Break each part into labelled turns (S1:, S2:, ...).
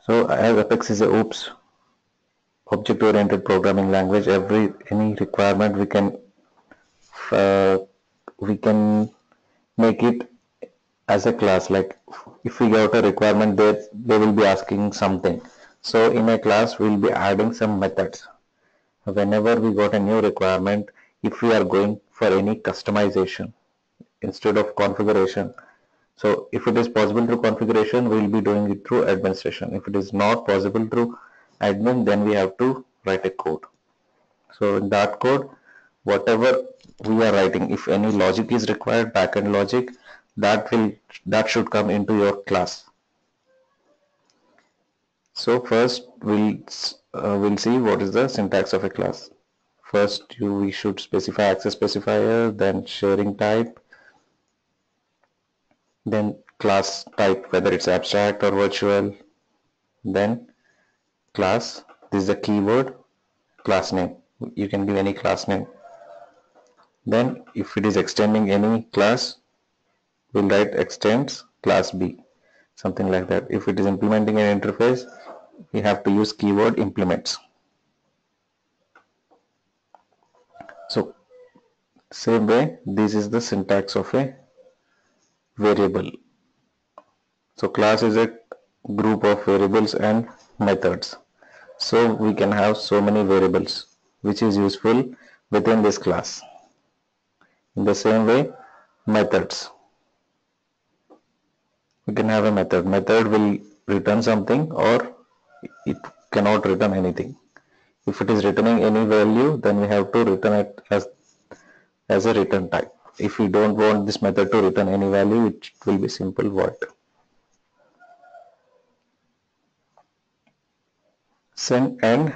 S1: So as Apex is a OOPS, object-oriented programming language, any requirement uh, we can make it as a class. Like if we got a requirement, they will be asking something. So in a class, we'll be adding some methods. Whenever we got a new requirement, if we are going for any customization instead of configuration, so if it is possible through configuration, we will be doing it through administration. If it is not possible through admin, then we have to write a code. So in that code, whatever we are writing, if any logic is required, backend logic, that should come into your class. So first we'll see what is the syntax of a class. First we should specify access specifier, then sharing type, then class type, whether it's abstract or virtual, then class, this is the keyword, class name, you can give any class name. Then if it is extending any class, we'll write extends class B, something like that. If it is implementing an interface, we have to use keyword implements. So same way, this is the syntax of a variable. So class is a group of variables and methods. So we can have so many variables which is useful within this class. In the same way, methods. We can have a method. Method will return something or it cannot return anything. If it is returning any value, then we have to return it as a return type. If we don't want this method to return any value, it will be simple void. Send end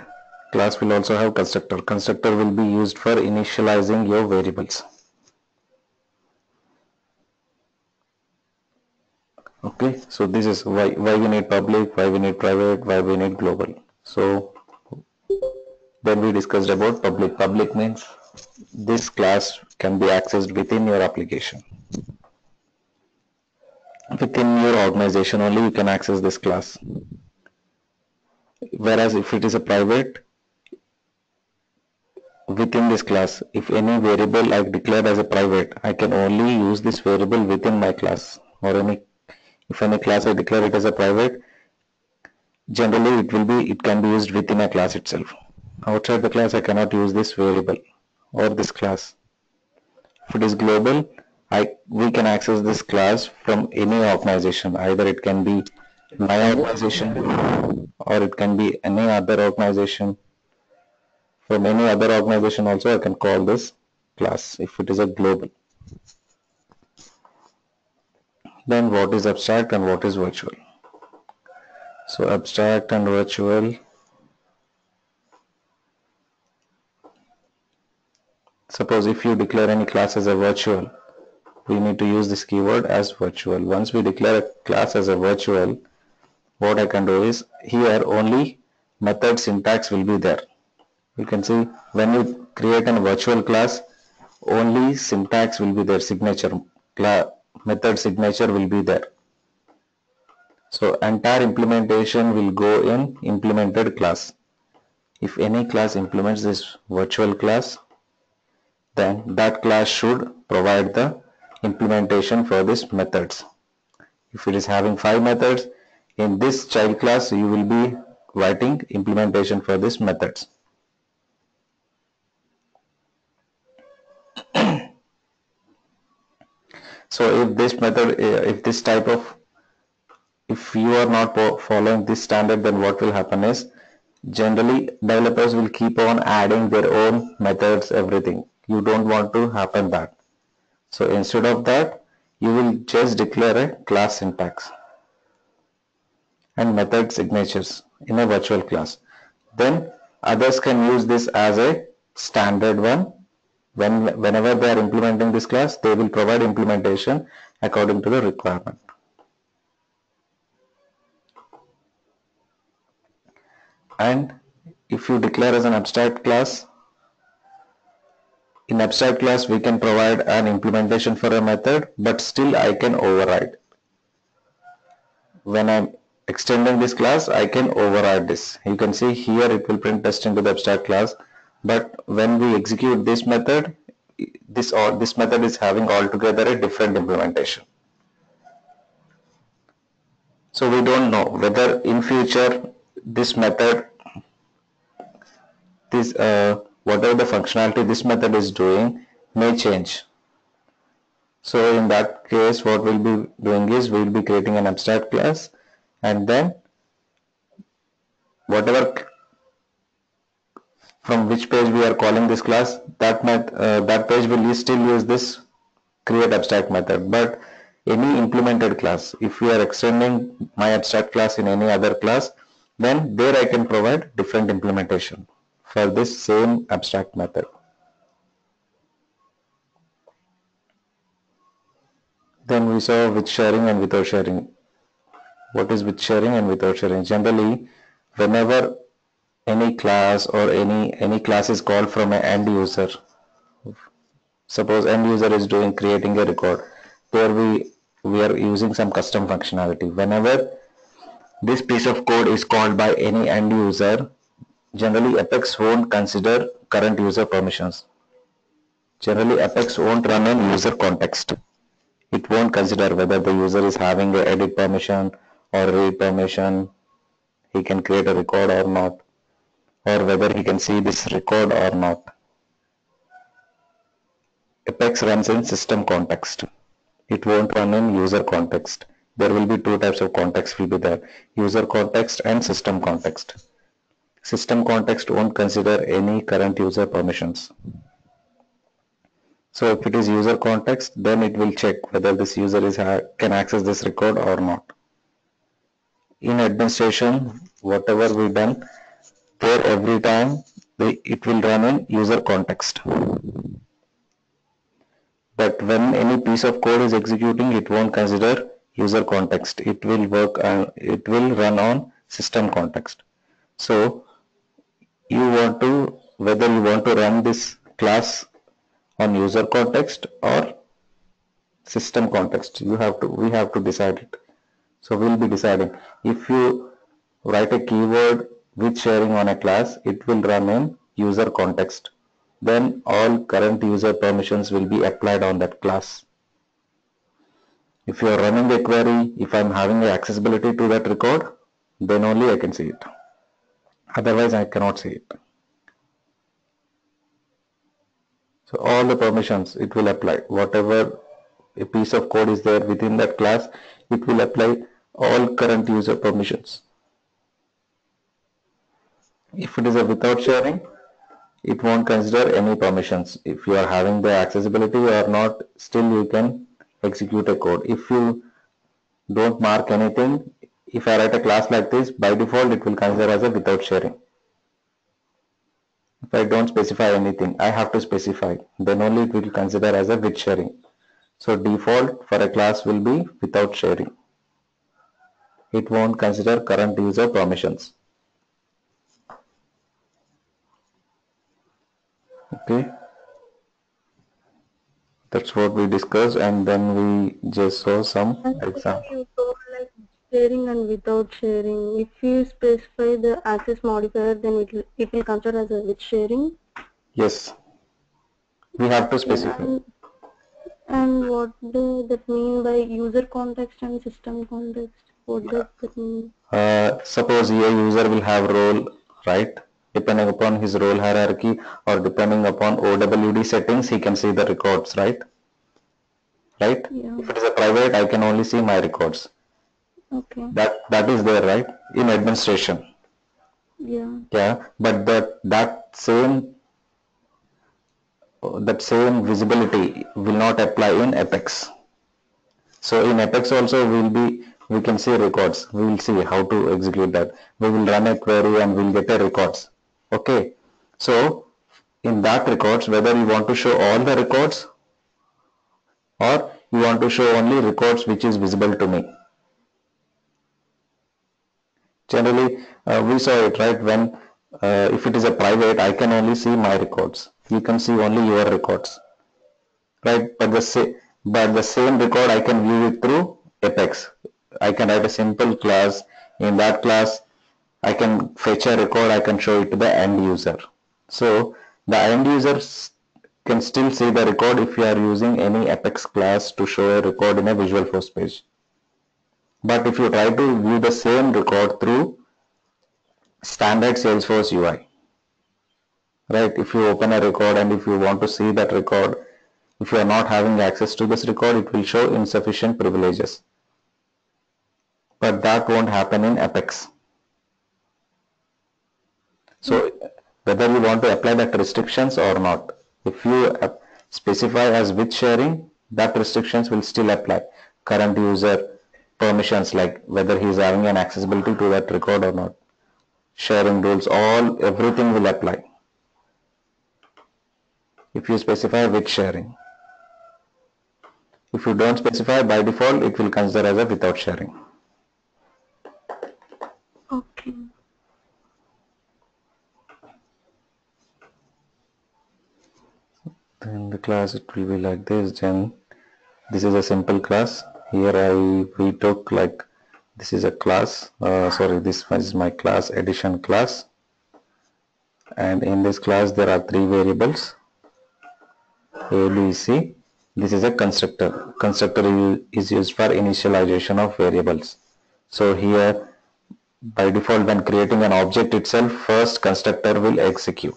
S1: class will also have constructor. Constructor will be used for initializing your variables. Okay, so this is why we need public, why we need private, why we need global. So then we discussed about public. Public means this class can be accessed within your application. Within your organization only you can access this class. Whereas if it is a private, within this class, if any variable I declared as a private, I can only use this variable within my class. Or if any class I declare it as a private, generally it can be used within a class itself. Outside the class I cannot use this variable or this class. If it is global, we can access this class from any organization. Either it can be my organization or it can be any other organization. From any other organization also I can call this class if it is a global. Then what is abstract and what is virtual? So abstract and virtual. Suppose if you declare any class as a virtual, we need to use this keyword as virtual. Once we declare a class as a virtual, what I can do is here only method syntax will be there. You can see when you create a virtual class, only syntax will be there, signature, method signature will be there. So entire implementation will go in implemented class. If any class implements this virtual class, then that class should provide the implementation for these methods. If it is having 5 methods, in this child class you will be writing implementation for these methods. So if this method, if you are not following this standard, then what will happen is generally developers will keep on adding their own methods, everything. You don't want to happen that. So instead of that, you will just declare a class syntax and method signatures in a virtual class. Then others can use this as a standard one. Whenever they are implementing this class, they will provide implementation according to the requirement. And if you declare as an abstract class, in abstract class we can provide an implementation for a method, but still I can override. When I'm extending this class, I can override this. You can see here it will print test into the abstract class, but when we execute this method, this method is having altogether a different implementation. So we don't know whether in future this method, this whatever the functionality this method is doing may change. So in that case, what we'll be doing is we'll be creating an abstract class, and then whatever from which page we are calling this class, that page will still use this create abstract method. But any implemented class, if we are extending my abstract class in any other class, then there I can provide different implementation for this same abstract method. Then we saw with sharing and without sharing. What is with sharing and without sharing? Generally, whenever any class or any class is called from an end user, suppose end user is creating a record, there we are using some custom functionality. Whenever this piece of code is called by any end user, generally Apex won't consider current user permissions. Generally Apex won't run in user context. It won't consider whether the user is having a edit permission or read permission, he can create a record or not, or whether he can see this record or not. Apex runs in system context. It won't run in user context. There will be two types of context will be there, user context and system context. System context won't consider any current user permissions. So if it is user context, then it will check whether this user can access this record or not. In administration, whatever we done, there every time it will run in user context. But when any piece of code is executing, it won't consider user context. It will it will run on system context. So whether you want to run this class on user context or system context, we have to decide it. So we'll be deciding. If you write a keyword with sharing on a class, it will run in user context. Then all current user permissions will be applied on that class. If you are running a query, if I'm having accessibility to that record, then only I can see it. Otherwise I cannot see it. So all the permissions it will apply. Whatever a piece of code is there within that class, it will apply all current user permissions. If it is a without sharing, it won't consider any permissions. If you are having the accessibility or not, still you can execute a code. If you don't mark anything, if I write a class like this, by default it will consider as a without sharing. If I don't specify anything, I have to specify, then only it will consider as a with sharing. So default for a class will be without sharing. It won't consider current user permissions. Okay, that's what we discussed, and then we just saw some examples.
S2: You told like sharing and without sharing. If you specify the access modifier, then it will consider as a with sharing.
S1: Yes, we have to specify.
S2: And what does that mean by user context and system context? What does that mean?
S1: Suppose a user will have role, right? Depending upon his role hierarchy or depending upon OWD settings, he can see the records, right? Right?
S2: Yeah.
S1: If it is a private, I can only see my records.
S2: Okay.
S1: That is there, right? In administration.
S2: Yeah.
S1: Yeah, but that same visibility will not apply in Apex. So in Apex also we can see records. We will see how to execute that. We will run a query and we'll get a records. Okay. So in that records, whether you want to show all the records or you want to show only records which is visible to me. Generally, we saw it, right? When if it is a private, I can only see my records. You can see only your records, right? But the same record I can view it through Apex. I can write a simple class In that class, I can fetch a record, I can show it to the end user. So the end users can still see the record if you are using any Apex class to show a record in a Visualforce page. But if you try to view the same record through standard Salesforce UI, right? If you open a record and if you want to see that record, if you are not having access to this record, it will show insufficient privileges. But that won't happen in Apex. So whether you want to apply that restrictions or not, if you specify as with sharing, that restrictions will still apply. Current user permissions, like whether he is having an accessibility to that record or not, sharing rules, everything will apply if you specify with sharing. If you don't specify, by default it will consider as a without sharing.
S2: Okay.
S1: Then the class, it will be like this. Then this is a simple class. Here we took like, this is a class, this is my class, addition class, and in this class there are three variables, A, B, C. This is a constructor. Constructor is used for initialization of variables. So here by default, when creating an object itself, first constructor will execute.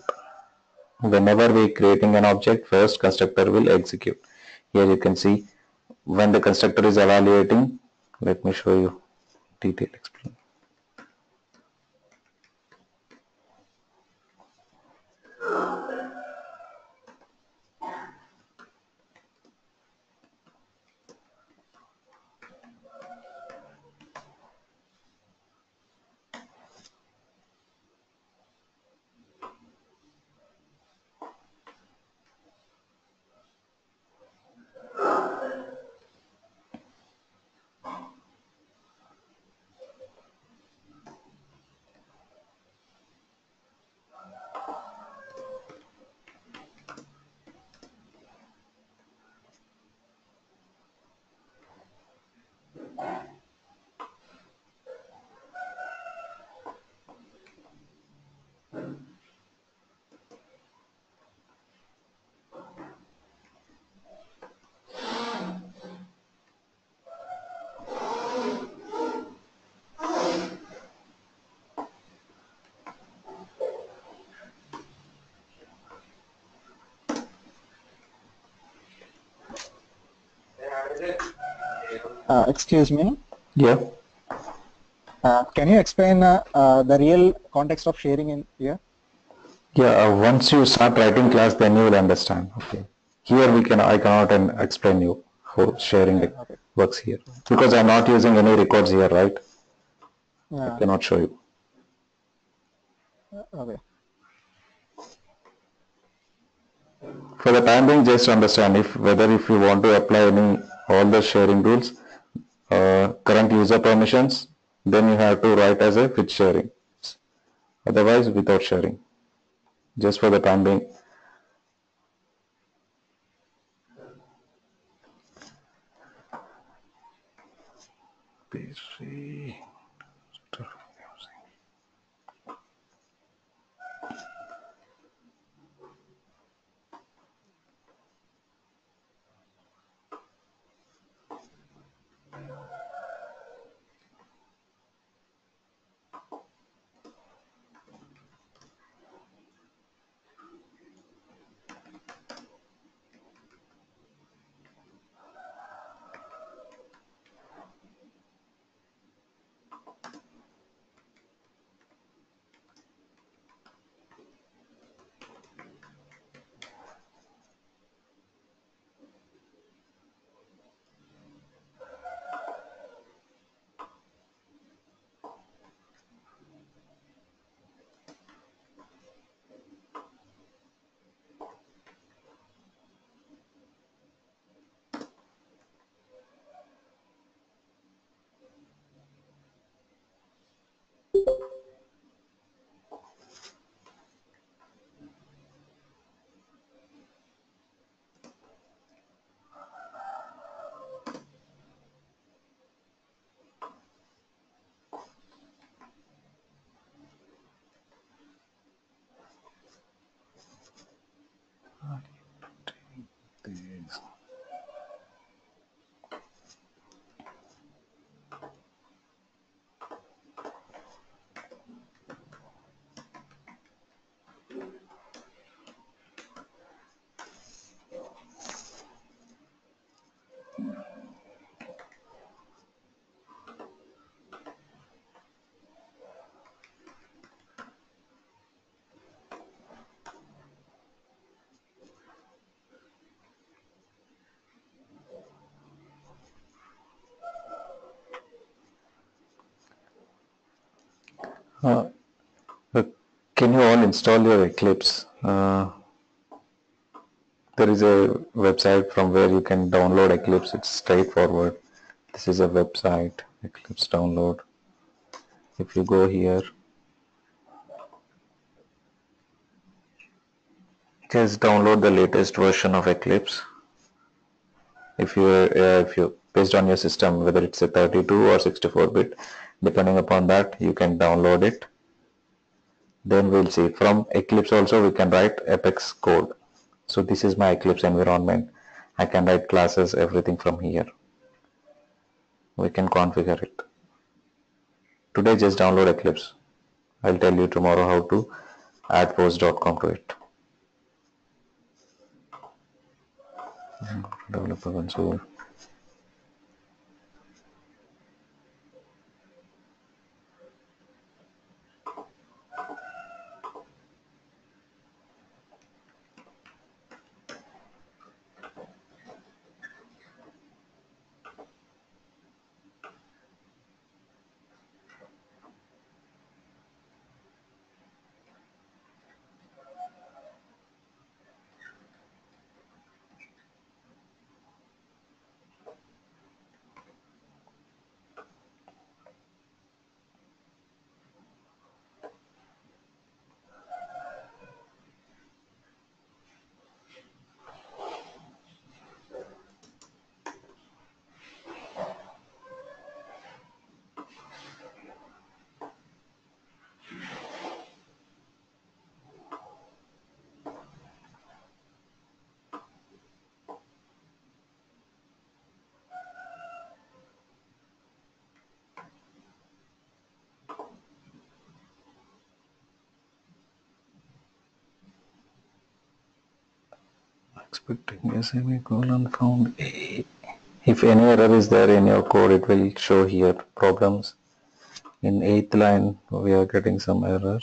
S1: Whenever we creating an object, first constructor will execute. Here you can see when the constructor is evaluating. Let me show you detail explain.
S3: Excuse me.
S1: Yeah.
S3: Can you explain the real context of sharing in here?
S1: Yeah. Once you start writing class, then you will understand. Okay. Here I cannot explain you how sharing works here, because I'm not using any records here, right? I cannot show you.
S3: Okay.
S1: For the time being, just understand whether if you want to apply all the sharing rules, current user permissions, then you have to write as a with sharing. Otherwise, without sharing. Just for the time being. PC. can you all install your Eclipse? There is a website from where you can download Eclipse. It's straightforward. This is a website, Eclipse download. If you go here, just download the latest version of Eclipse. If you based on your system, whether it's a 32 or 64-bit, depending upon that, you can download it. Then we'll see from Eclipse also we can write Apex code. So this is my Eclipse environment. I can write classes, everything from here. We can configure it. Today just download Eclipse. I'll tell you tomorrow how to add post.com to it. Developer console. Expecting a semicolon found A. If any error is there in your code, it will show here problems. In 8th line, we are getting some error.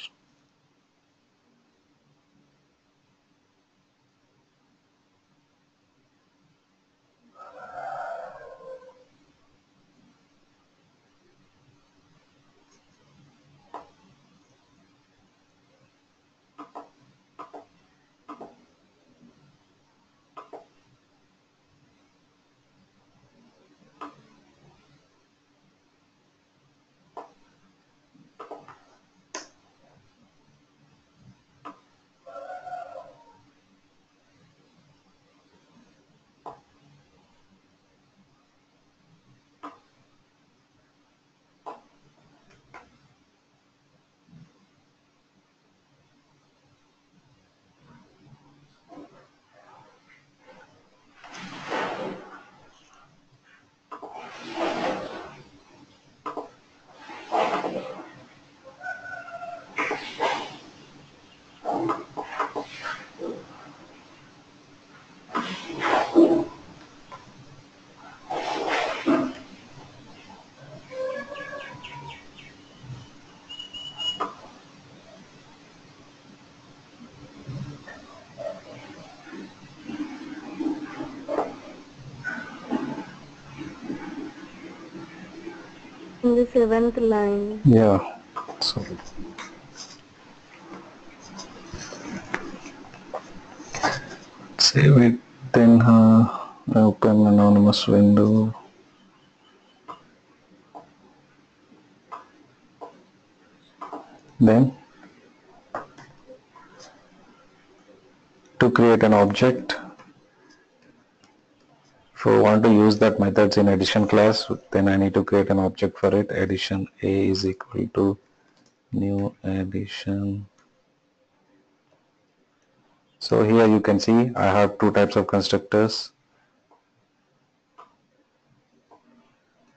S2: In the 7th line.
S1: Yeah. So save it. Then open anonymous window. Then to create an object, if I want to use that methods in addition class, then I need to create an object for it. Addition A is equal to new addition. So here you can see I have two types of constructors.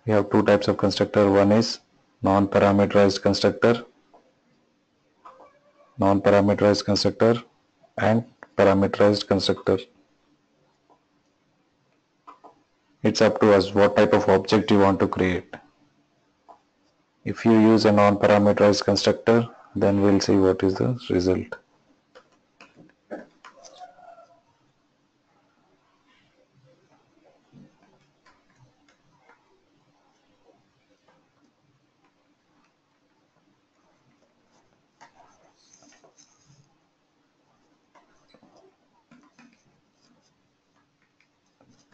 S1: We have two types of constructor. One is non-parameterized constructor and parameterized constructor. It's up to us what type of object you want to create. If you use a non-parameterized constructor, then we'll see what is the result.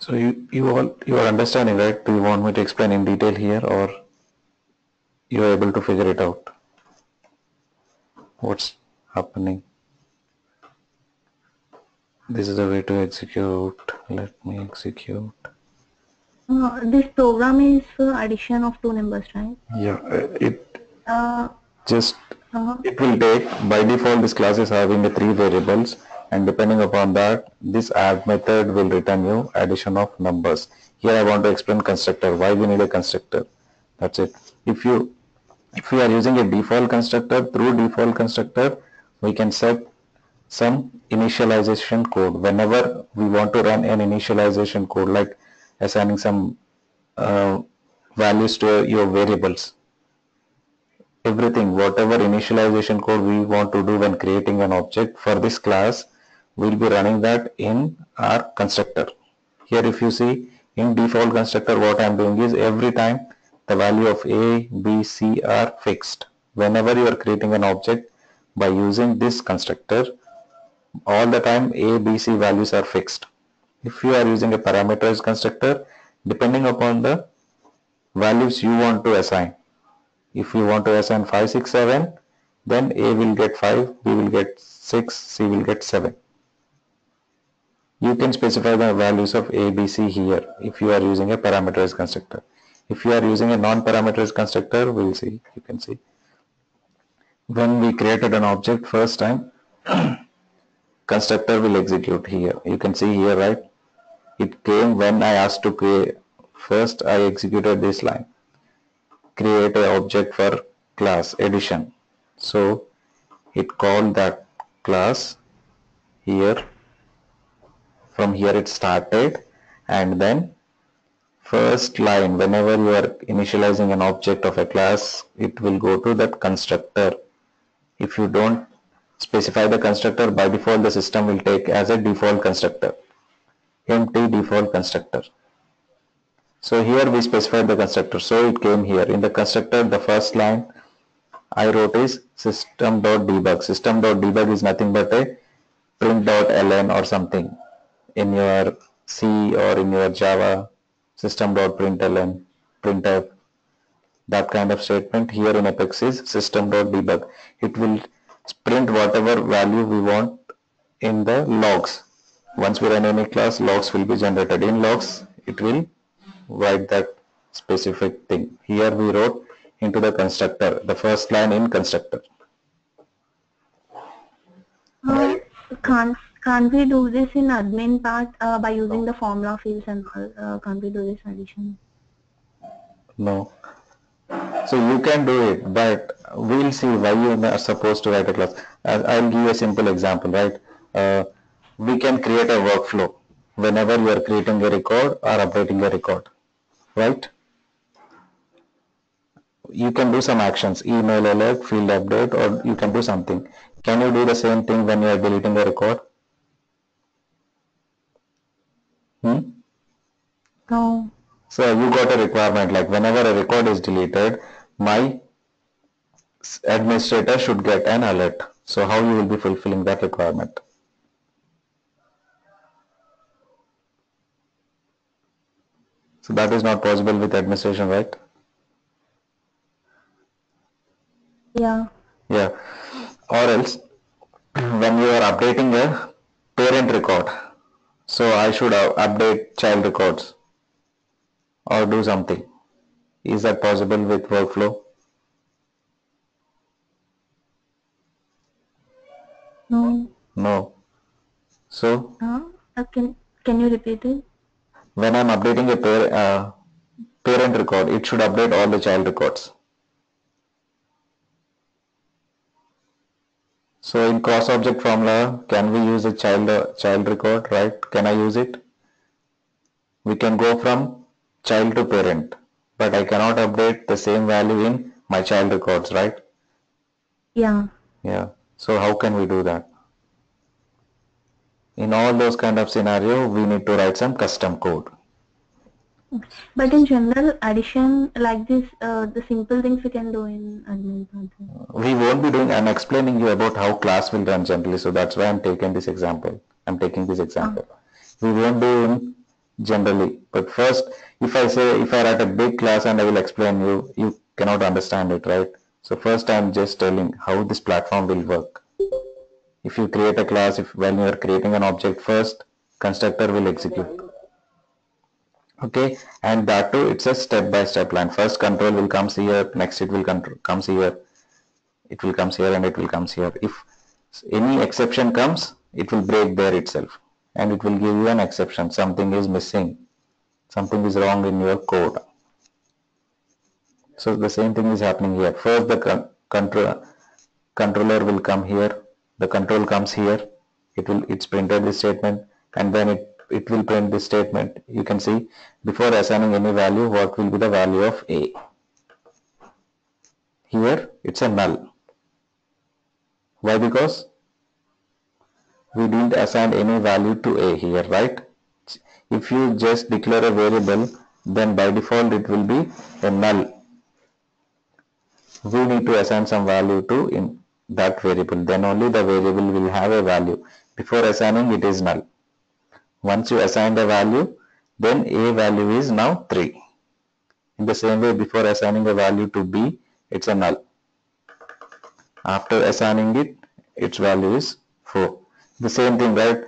S1: So you are understanding, right? Do you want me to explain in detail here, or you are able to figure it out? What's happening? This is the way to execute. Let me execute.
S2: This program is for addition of two numbers, right?
S1: Yeah, it
S2: Uh,
S1: just
S2: uh,
S1: it will take, by default this class is having the 3 variables, and depending upon that this add method will return you addition of numbers. Here I want to explain constructor, why we need a constructor. That's it. If you are using a default constructor, through default constructor we can set some initialization code. Whenever we want to run an initialization code, like assigning some values to your variables, everything, whatever initialization code we want to do when creating an object for this class, we'll be running that in our constructor. Here if you see, in default constructor, what I'm doing is every time the value of A, B, C are fixed. Whenever you are creating an object by using this constructor, all the time A, B, C values are fixed. If you are using a parameterized constructor, depending upon the values you want to assign, if you want to assign 5, 6, 7, then A will get 5, B will get 6, C will get 7. You can specify the values of A, B, C here if you are using a parameterized constructor. If you are using a non-parameterized constructor, we'll see, you can see. When we created an object first time, constructor will execute here. You can see here, right? It came when I asked to create. First I executed this line. Create an object for class addition. So it called that class here. From here it started, and then first line, whenever you are initializing an object of a class, it will go to that constructor. If you don't specify the constructor, by default the system will take as a default constructor, empty default constructor. So here we specified the constructor, so it came here. In the constructor, the first line I wrote is system.debug. System.debug is nothing but a print.ln or something in your C or in your Java, system.println, printf, that kind of statement. Here in Apex is system.debug. It will print whatever value we want in the logs. Once we run any class, logs will be generated. In logs, it will write that specific thing. Here we wrote into the constructor, the first line in constructor.
S2: can't we do this in admin part by using the formula fields and all? Can't we do this addition?
S1: No. So you can do it, but we'll see why you are supposed to write a class. I'll give you a simple example, right? We can create a workflow whenever you are creating a record or updating a record, right? You can do some actions, email alert, field update, or you can do something. Can you do the same thing when you are deleting a record?
S2: No.
S1: So you got a requirement like whenever a record is deleted, my administrator should get an alert. So how you will be fulfilling that requirement? So that is not possible with administration, right?
S2: Yeah.
S1: Yeah. Or else when you are updating a parent record, so I should update child records or do something. Is that possible with workflow?
S2: No.
S1: No. So
S2: Can you repeat it?
S1: when I'm updating a parent record, it should update all the child records. So in cross-object formula, can we use a child record, right? Can I use it? We can go from child to parent, but I cannot update the same value in my child records, right?
S2: Yeah.
S1: Yeah. So how can we do that? In all those kind of scenario, we need to write some custom code.
S2: But in general, addition like this, the simple things we can do in admin part.
S1: We won't be doing, I'm explaining you about how class will run generally, so that's why I'm taking this example. We won't do in generally. But first, if I write a big class and I will explain you, you cannot understand it, right? So first I am just telling how this platform will work. If you create a class, when you are creating an object, first constructor will execute. Okay, and that too, it's a step-by-step plan. First control will comes here, next it will comes here, it will comes here, and it will comes here. If any exception comes, it will break there itself, and it will give you an exception. Something is missing, something is wrong in your code. So the same thing is happening here. First the controller will come here, the control comes here, it's printed this statement, and then it will print this statement. You can see before assigning any value, what will be the value of A. Here it's a null. Why? Because we didn't assign any value to A here, right? If you just declare a variable, then by default it will be a null. We need to assign some value to in that variable, then only the variable will have a value. Before assigning, it is null. Once you assign the value, then A value is now 3. In the same way, before assigning a value to B, it's a null. After assigning it, its value is 4. The same thing, right?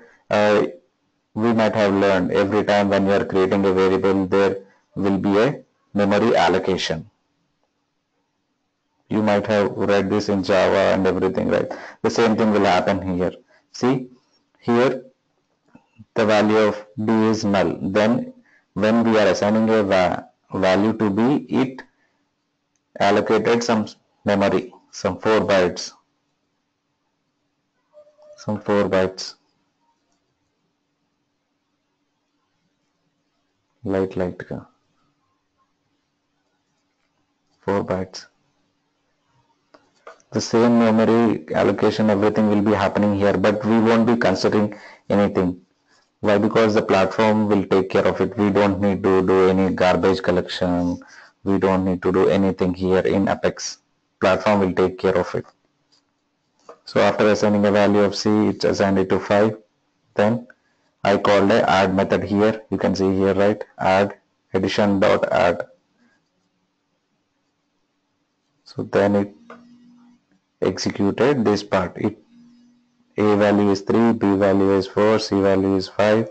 S1: We might have learned every time when you are creating a variable, there will be a memory allocation. You might have read this in Java and everything, right? The same thing will happen here. See, here the value of B is null. Then when we are assigning a value to B, it allocated some memory, some 4 bytes. Some 4 bytes. Light. 4 bytes. The same memory allocation, everything will be happening here, but we won't be considering anything. Why? Because the platform will take care of it. We don't need to do any garbage collection. We don't need to do anything here in Apex. Platform will take care of it. So after assigning a value of C, it's assigned it to 5. Then I called a add method here. You can see here, right? Add addition.add. So then it executed this part. A value is 3, B value is 4, C value is 5,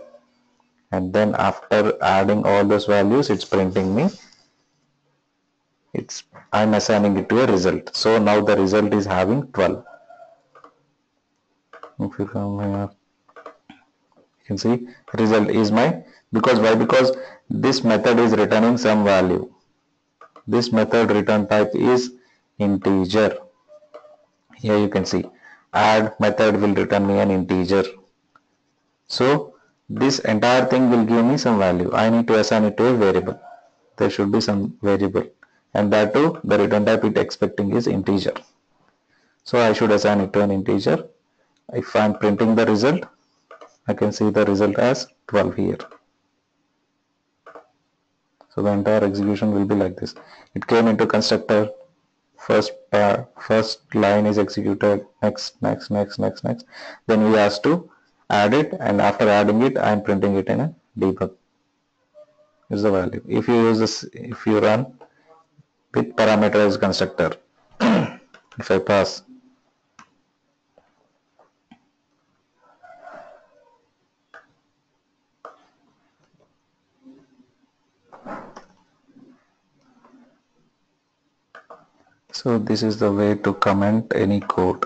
S1: and then after adding all those values, it's printing me. I'm assigning it to a result. So now the result is having 12. If you come here, you can see result is because why? Because this method is returning some value. This method return type is integer. Here you can see add method will return me an integer. So this entire thing will give me some value. I need to assign it to a variable. There should be some variable, and that too the return type it expecting is integer. So I should assign it to an integer. If I am printing the result, I can see the result as 12 here. So the entire execution will be like this. It came into constructor. First line is executed, next. Then we ask to add it, and after adding it, I am printing it in a debug. Is the value. If you use this, if you run with parameterized constructor, if I pass, so this is the way to comment any code.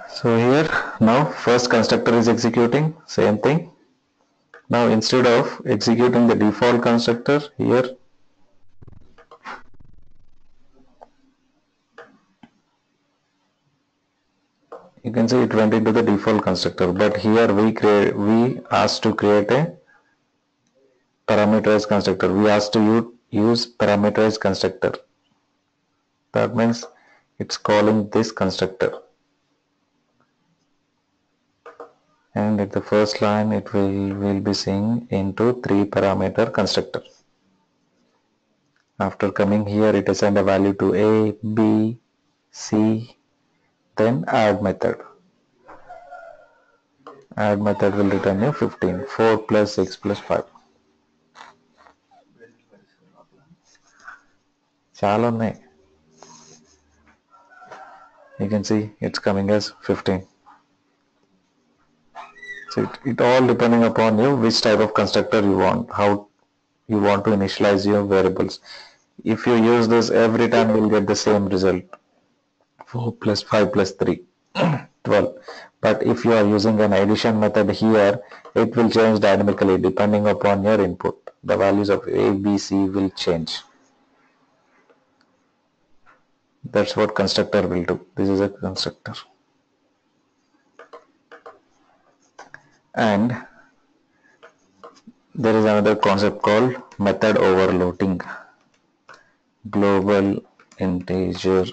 S1: So here now first constructor is executing, same thing. Now instead of executing the default constructor, here you can see it went into the default constructor, but here we asked to create a parameterized constructor. We asked to use parameterized constructor. That means it's calling this constructor. And at the first line it will be saying into 3 parameter constructor. After coming here it assigned a value to A, B, C, then add method. Add method will return you 15. 4 plus 6 plus 5. చాలా ఉన్నాయి. You can see it's coming as 15. So it all depending upon you which type of constructor you want, how you want to initialize your variables. If you use this every time you will get the same result. 4 plus 5 plus 3, 12. But if you are using an addition method here, it will change dynamically depending upon your input. The values of A, B, C will change. That's what constructor will do. This is a constructor. And there is another concept called method overloading. Global integer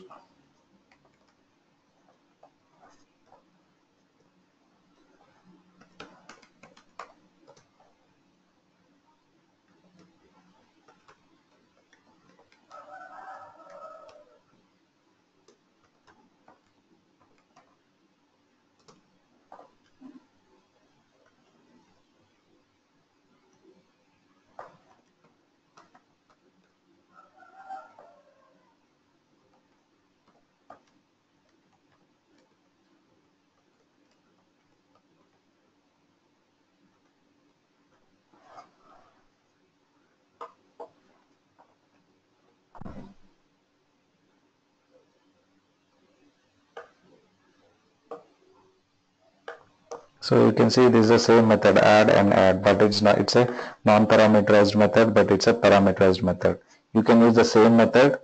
S1: So you can see this is the same method, add and add, but it's not, it's a non-parameterized method, but it's a parameterized method. You can use the same method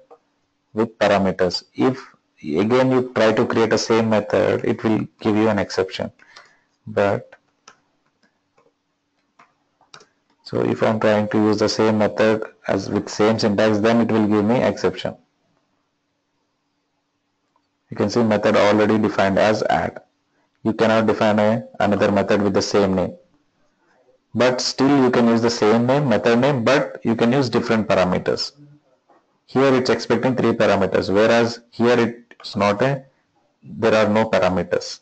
S1: with parameters. If again you try to create a same method, it will give you an exception. But so if I'm trying to use the same method as with same syntax, then it will give me exception. You can see method already defined as add. You cannot define another method with the same name. But still you can use the same name, method name, but you can use different parameters. Here it's expecting 3 parameters, whereas here it's not there are no parameters.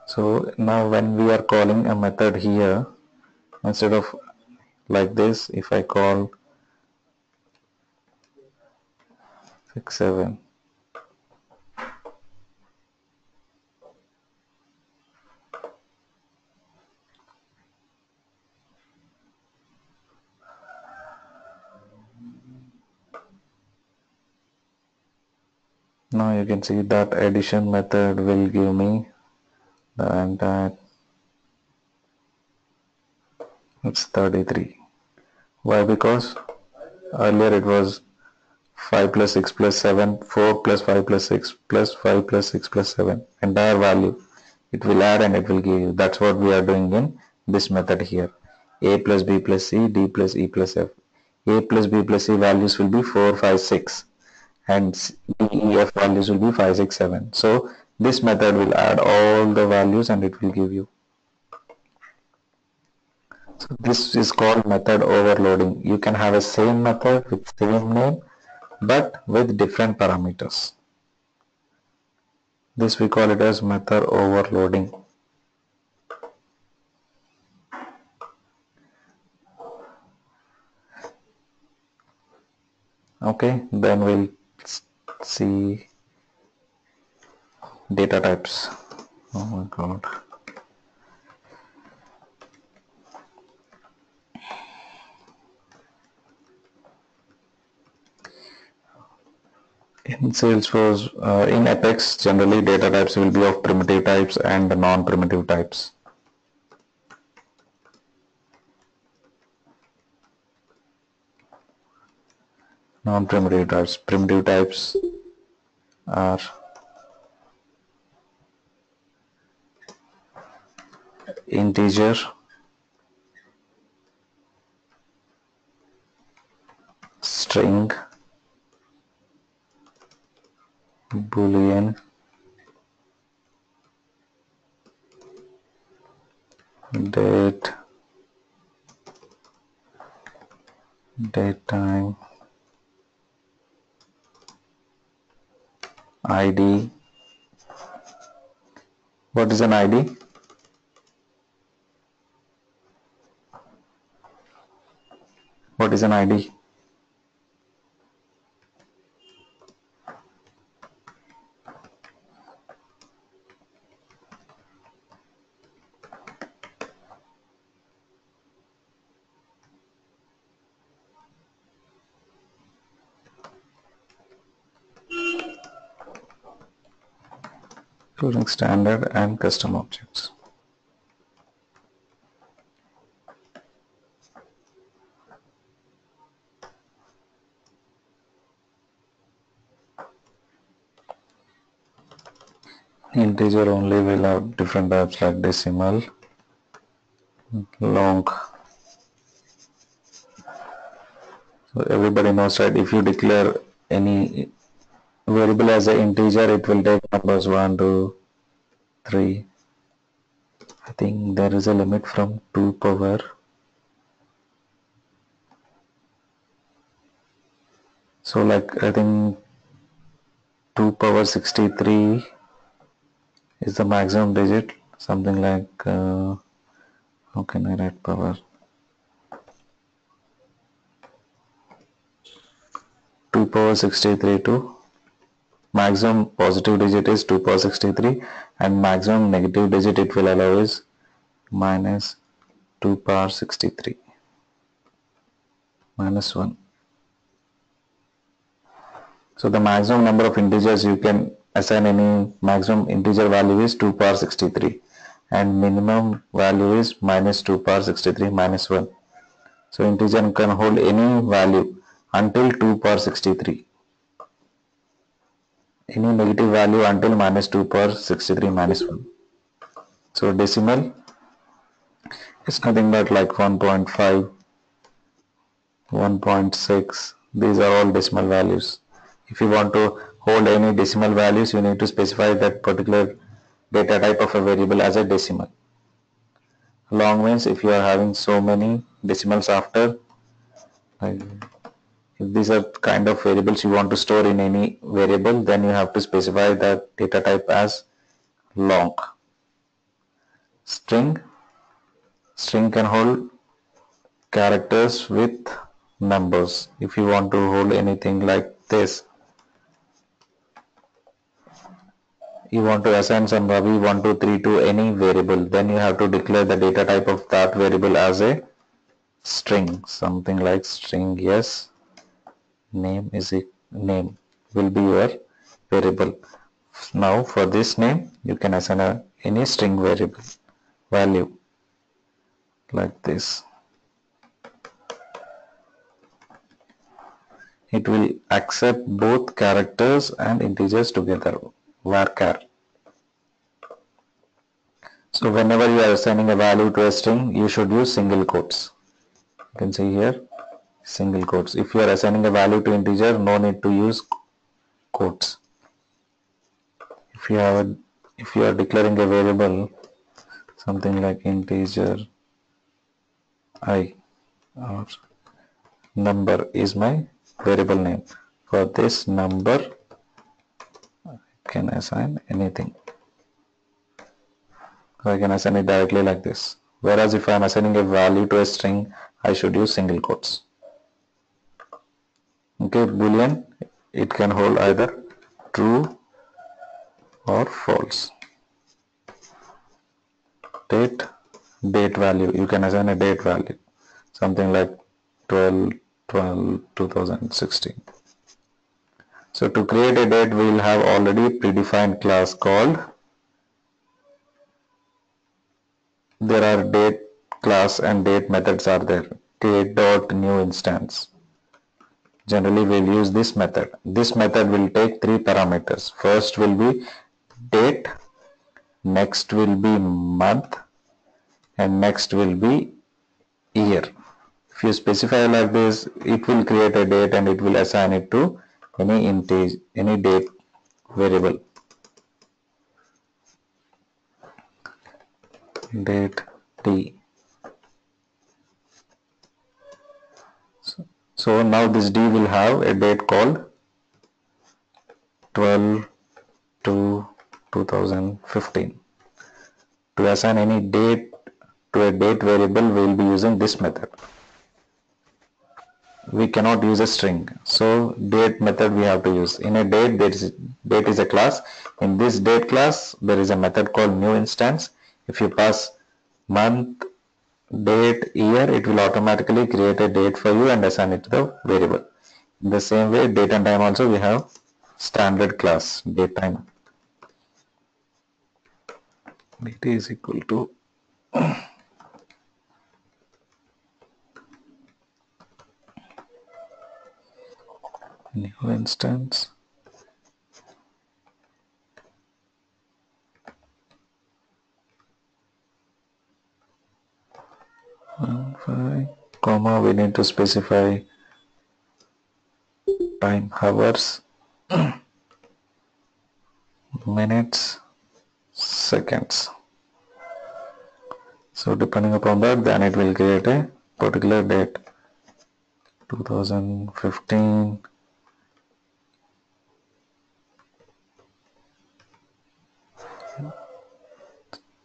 S1: So now when we are calling a method here, instead of like this, if I call 6, 7, now you can see that addition method will give me the entire, it's 33. Why? Because earlier it was 5 plus 6 plus 7, 4 plus 5 plus 6 plus 5 plus 6 plus 7, entire value. It will add and it will give you. That's what we are doing in this method here. A plus B plus C, D plus E plus F. A plus B plus C values will be 4, 5, 6. And D, E, F values will be 5, 6, 7. So this method will add all the values and it will give you. So this is called method overloading. You can have a same method with same name but with different parameters. This we call it as method overloading. Okay, then we'll see data types. Oh my god. In Salesforce, in Apex, generally data types will be of primitive types and non-primitive types. Non-primitive types. Primitive types are integer, string, boolean, date, date time, ID. What is an ID? What is an ID? Including standard and custom objects. Integer only will have different types like decimal, long. So everybody knows, right? If you declare any variable as an integer, it will take numbers 1, 2, 3. I think there is a limit from 2 power. So like I think 2 power 63 is the maximum digit. Something like how can I write power? 2 power 63 to maximum positive digit is 2 power 63 and maximum negative digit it will allow is minus 2 power 63 minus 1. So the maximum number of integers you can assign any maximum integer value is 2 power 63 and minimum value is minus 2 power 63 minus 1. So integer can hold any value until 2 power 63. Any negative value until minus 2 power 63 minus 1. So decimal is nothing but like 1.5, 1.6. These are all decimal values. If you want to hold any decimal values, you need to specify that particular data type of a variable as a decimal. Long means if you are having so many decimals after, like if these are kind of variables you want to store in any variable, then you have to specify that data type as long. String can hold characters with numbers. If you want to hold anything like this, you want to assign some Ravi 1, 2, 3 to any variable, then you have to declare the data type of that variable as a string. Something like string yes, name will be your variable. Now for this name you can assign any string variable value like this. It will accept both characters and integers together, varchar. So whenever you are assigning a value to a string, you should use single quotes. You can see here single quotes. If you are assigning a value to integer, no need to use quotes. If you are declaring a variable, something like integer I or number is my variable name. For this number, I can assign anything. I can assign it directly like this. Whereas if I am assigning a value to a string, I should use single quotes. Okay, boolean, it can hold either true or false. Date value, you can assign a date value, something like 12/12/2016. So to create a date, we will have already predefined class called, there are date class and date methods are there. Date.new instance. Generally we'll use this method. This method will take 3 parameters. First will be date, next will be month, and next will be year. If you specify like this, it will create a date and it will assign it to any integer, any date variable. Date t. So now this d will have a date called 12/2/2015. To assign any date to a date variable, we will be using this method. We cannot use a string, so date method we have to use. In a date, date is a class. In this date class, there is a method called new instance. If you pass month, date, year, it will automatically create a date for you and assign it to the variable. In the same way, date and time also we have standard class, date time. Date is equal to new instance comma, we need to specify time, hours, minutes, seconds. So depending upon that, then it will create a particular date. 2015.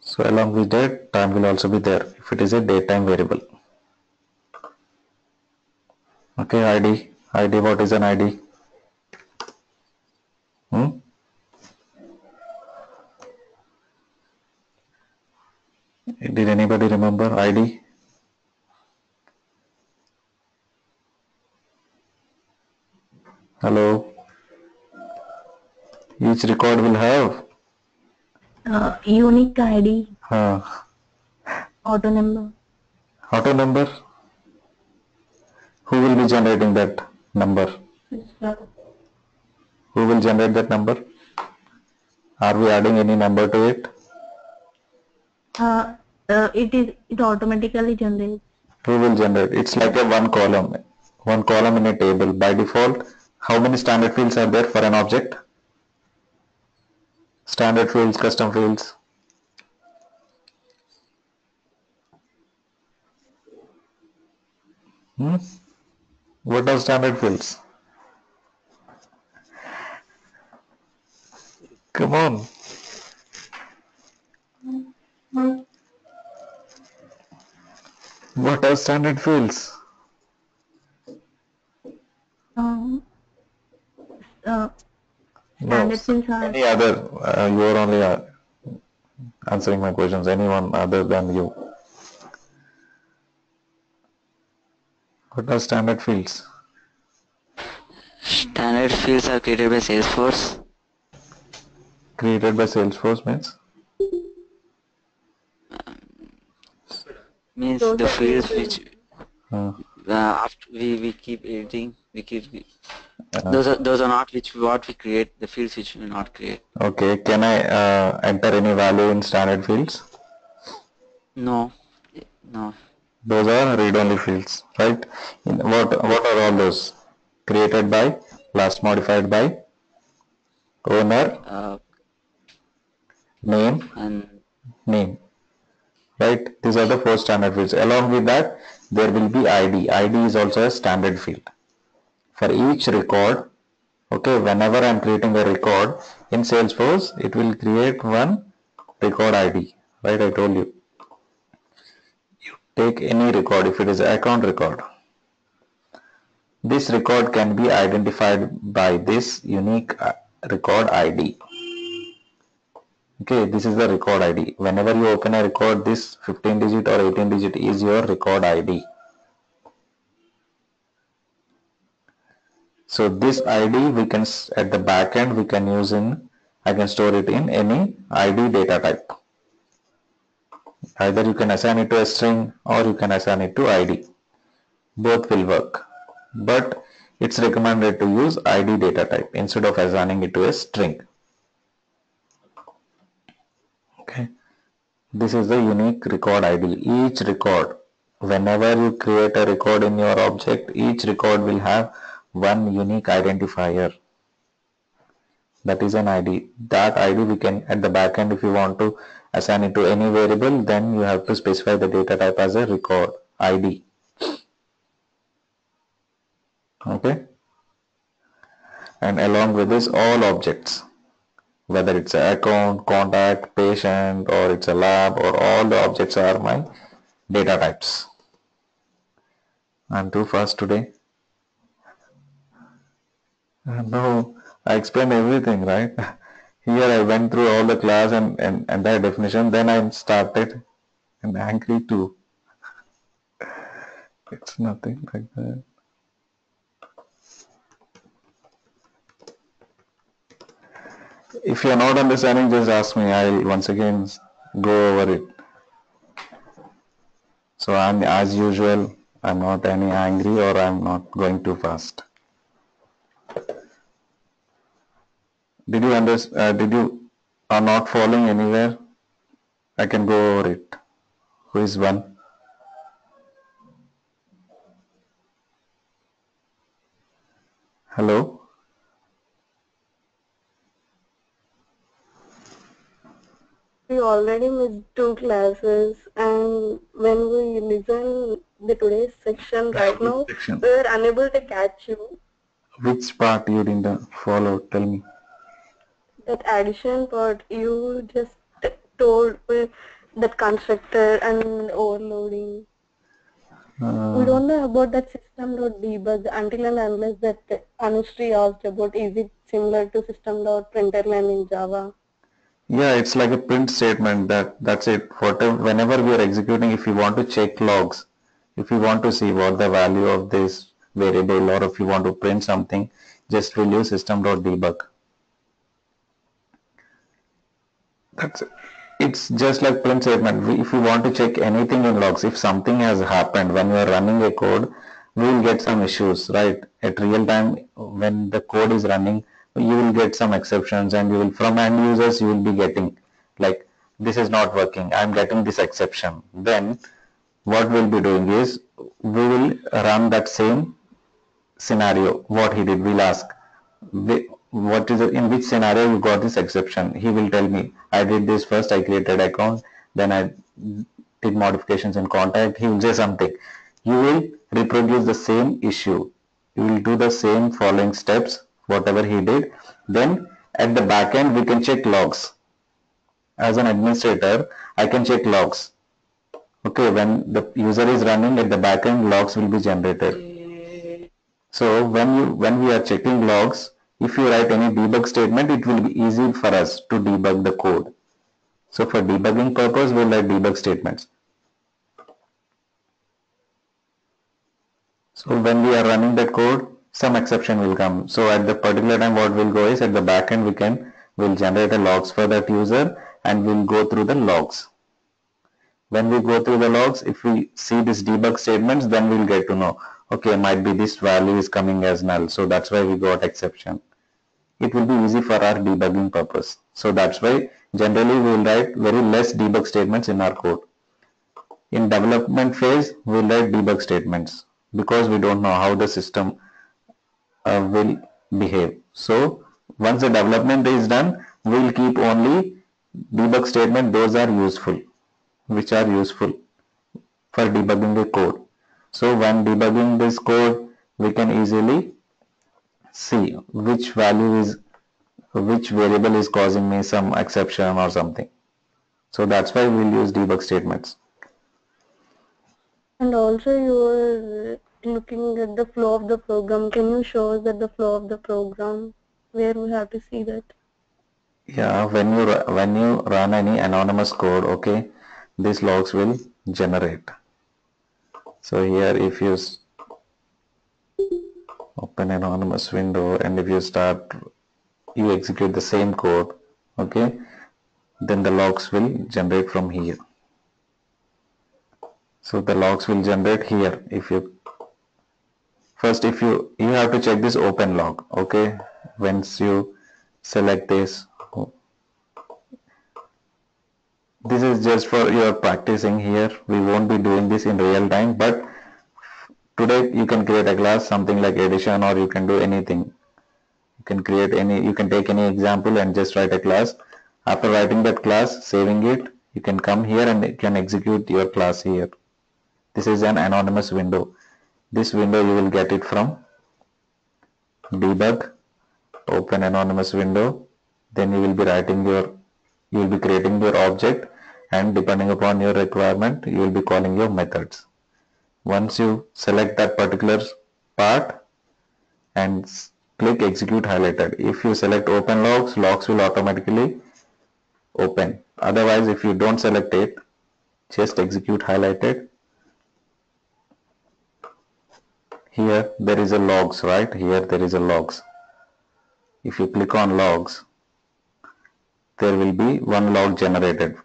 S1: So along with that, time will also be there if it is a date time variable. Okay, ID. ID, what is an ID? Did anybody remember ID? Hello? Each record will have
S2: Unique ID, auto number.
S1: Auto number? Who will be generating that number? Who will generate that number? Are we adding any number to it?
S2: It automatically generates.
S1: Who will generate? It's like a one column in a table. By default, how many standard fields are there for an object? Standard fields, custom fields. What are standard fields? Come on. What are standard fields?
S2: Standard fields are
S1: Any other? You are only answering my questions. Anyone other than you? What are standard fields?
S4: Standard fields are created by Salesforce.
S1: Created by Salesforce means?
S4: Means
S2: Those
S4: the
S2: are
S4: fields
S2: created.
S4: which
S1: After
S4: we keep editing, those are not what we create, the fields which we not create.
S1: Okay, can I enter any value in standard fields?
S4: No.
S1: Those are read-only fields, right? What are all those? Created by, last modified by, owner, name,
S4: And
S1: name, right? These are the 4 standard fields. Along with that, there will be ID. ID is also a standard field. For each record, okay, whenever I am creating a record in Salesforce, it will create one record ID, right? I told you. Take any record, if it is an account record. This record can be identified by this unique record ID. Okay, this is the record ID. Whenever you open a record, this 15 digit or 18 digit is your record ID. So this ID we can, at the back end, we can use in, I can store it in any ID data type. Either you can assign it to a string or you can assign it to ID. Both will work. But it's recommended to use ID data type instead of assigning it to a string. Okay. This is the unique record ID. Each record, whenever you create a record in your object, each record will have one unique identifier. That is an ID. That ID we can, at the back end, if you want to assign it to any variable, then you have to specify the data type as a record ID. Okay. And along with this, all objects, whether it's an account, contact, patient, or it's a lab, or all the objects are my data types. I'm too fast today. No, I explained everything, right? Here I went through all the class and entire definition, then I started and angry too. It's nothing like that. If you're not understanding, just ask me. I'll once again go over it. So I'm, as usual, I'm not any angry or I'm not going too fast. Did you understand? Did you are not following anywhere? I can go over it. Who is one? Hello?
S2: We already missed 2 classes, and when we listen the today's section right now,
S1: Section.
S2: we are unable to catch you.
S1: Which part you didn't follow? Tell me.
S2: That addition part you just told with that constructor and overloading. We don't know about that system.debug until and unless that Anushree asked about is it similar to system.println in Java.
S1: Yeah, it's like a print statement. That's it. Whatever, whenever we are executing, if you want to check logs, if you want to see what the value of this variable, or if you want to print something, just will use system.debug. That's it. It's just like print statement. If you want to check anything in logs, if something has happened when you are running a code, we will get some issues, right? At real time, when the code is running, you will get some exceptions, and you will, from end users, you will be getting like, this is not working, I'm getting this exception. Then what we'll be doing is, we will run that same scenario. What he did, we'll ask, what is it, in which scenario you got this exception. He will tell me, I did this first, I created account, then I did modifications in contact. He will say something. You will reproduce the same issue. You will do the same following steps, whatever he did. Then at the back end, we can check logs. As an administrator, I can check logs. Okay, when the user is running, at the back end, logs will be generated. So when we are checking logs, if you write any debug statement, it will be easy for us to debug the code. So for debugging purpose, we'll write debug statements. So when we are running that code, some exception will come. So at the particular time, what will go is, at the back end, we'll generate a logs for that user, and we'll go through the logs. When we go through the logs, if we see this debug statements, then we'll get to know, okay, might be this value is coming as null, so that's why we got exception. It will be easy for our debugging purpose. So that's why generally we will write very less debug statements in our code. In development phase, we will write debug statements because we don't know how the system will behave. So once the development is done, we will keep only debug statement. Those are useful, which are useful for debugging the code. So when debugging this code, we can easily see which variable is causing me some exception or something. So that's why we'll use debug statements.
S2: And also you are looking at the flow of the program. Can you show us that the flow of the program where we have to see that?
S1: Yeah, when you run any anonymous code, okay, these logs will generate. So here, if you open anonymous window, and if you execute the same code, okay, then the logs will generate from here. So the logs will generate here. If you have to check this open log, okay. Once you select this, This is just for your practicing here. We won't be doing this in real time, but today you can create a class, something like addition, or you can do anything. You can create any, you can take any example and just write a class. After writing that class, saving it, you can come here and you can execute your class here. This is an anonymous window. This window you will get it from debug, open anonymous window, then you will be writing your, you will be creating your object, and depending upon your requirement you will be calling your methods. Once you select that particular part and click execute highlighted, if you select open logs, logs will automatically open. Otherwise, if you don't select it, just execute highlighted. Here there is a logs, right? Here there is a logs. If you click on logs, there will be one log generated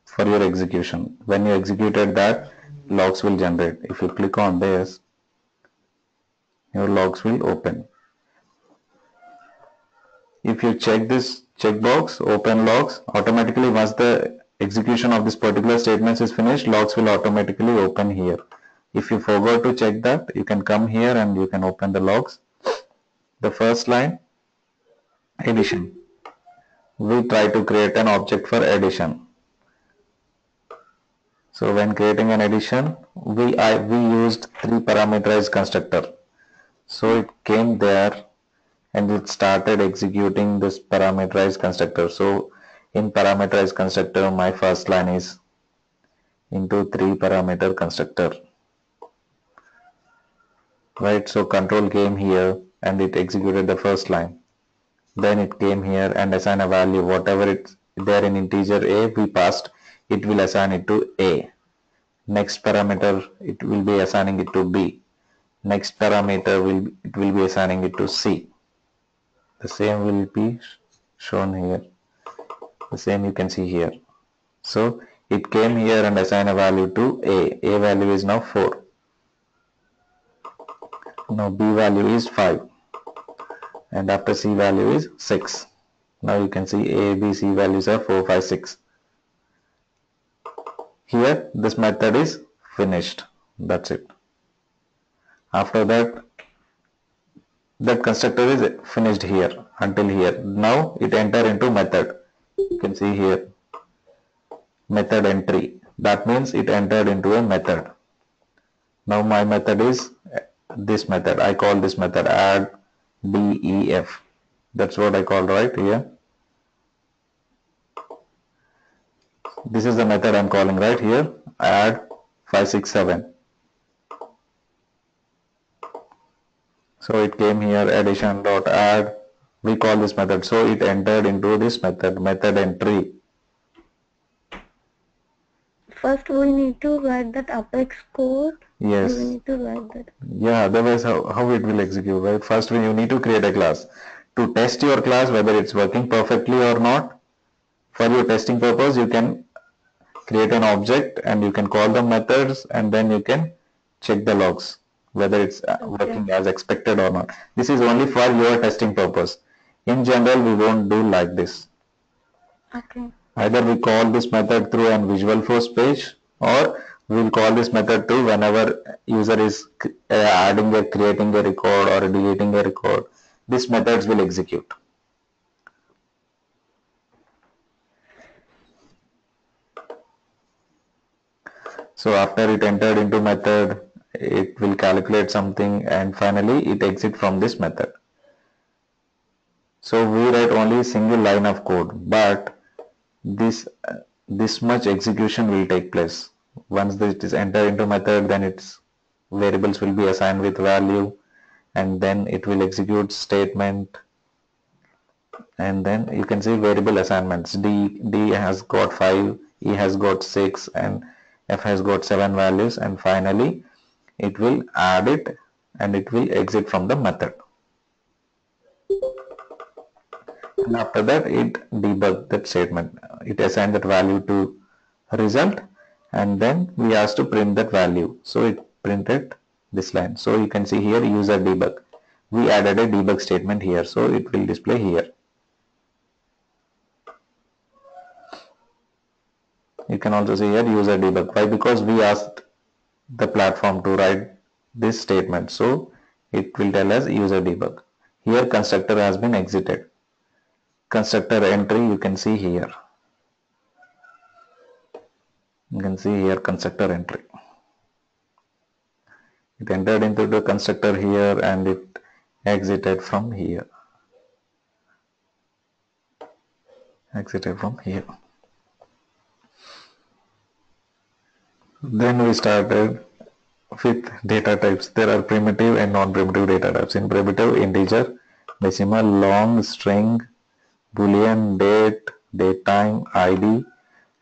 S1: for your execution. When you executed that, logs will generate. If you click on this, your logs will open. If you check this checkbox, open logs, automatically once the execution of this particular statement is finished, logs will automatically open here. If you forgot to check that, you can come here and you can open the logs. The first line, addition. We try to create an object for addition. So when creating an addition, we used 3 parameterized constructor. So it came there and it started executing this parameterized constructor. So in parameterized constructor, my first line is into 3 parameter constructor, right? So control came here and it executed the first line. Then it came here and assign a value, whatever it's there in integer a we passed, it will assign it to a. Next parameter, it will be assigning it to b. Next parameter it will be assigning it to c. The same will be shown here. The same you can see here. So it came here and assigned a value to a. A value is now 4. Now b value is 5. And after c value is 6. Now you can see a, b, c values are 4, 5, 6. Here this method is finished. That's it. After that, that constructor is finished here until here. Now it enter into method. You can see here method entry. That means it entered into a method. Now my method is this method. I call this method add def. That's what I call right here. This is the method I'm calling right here. Add 567. So it came here addition.add. We call this method. So it entered into this method entry.
S2: First we need to write that Apex code.
S1: Yes.
S2: We need to write that.
S1: Yeah, otherwise how it will execute, right? First you need to create a class. To test your class whether it's working perfectly or not, for your testing purpose you can create an object and you can call the methods and then you can check the logs whether it's working as expected or not. This is only for your testing purpose. In general we won't do like this.
S2: Okay.
S1: Either we call this method through an Visualforce page or we will call this method through whenever user is adding or creating a record or deleting a record. These methods will execute. So after it entered into method, it will calculate something and finally it exits from this method. So we write only a single line of code, but this much execution will take place. Once this is entered into method, then its variables will be assigned with value and then it will execute statement, and then you can see variable assignments. D has got 5, E has got 6 and F has got 7 values, and finally it will add it and it will exit from the method. And after that it debug that statement. It assigned that value to result and then we asked to print that value. So it printed this line. So you can see here user debug. We added a debug statement here. So it will display here. You can also see here user debug. Why? Because we asked the platform to write this statement, so it will tell us user debug. Here constructor has been exited. Constructor entry you can see here. You can see here constructor entry. It entered into the constructor here and it exited from here. Exited from here. Then we started with data types. There are primitive and non-primitive data types. In primitive, integer, decimal, long, string, boolean, date, date time, ID,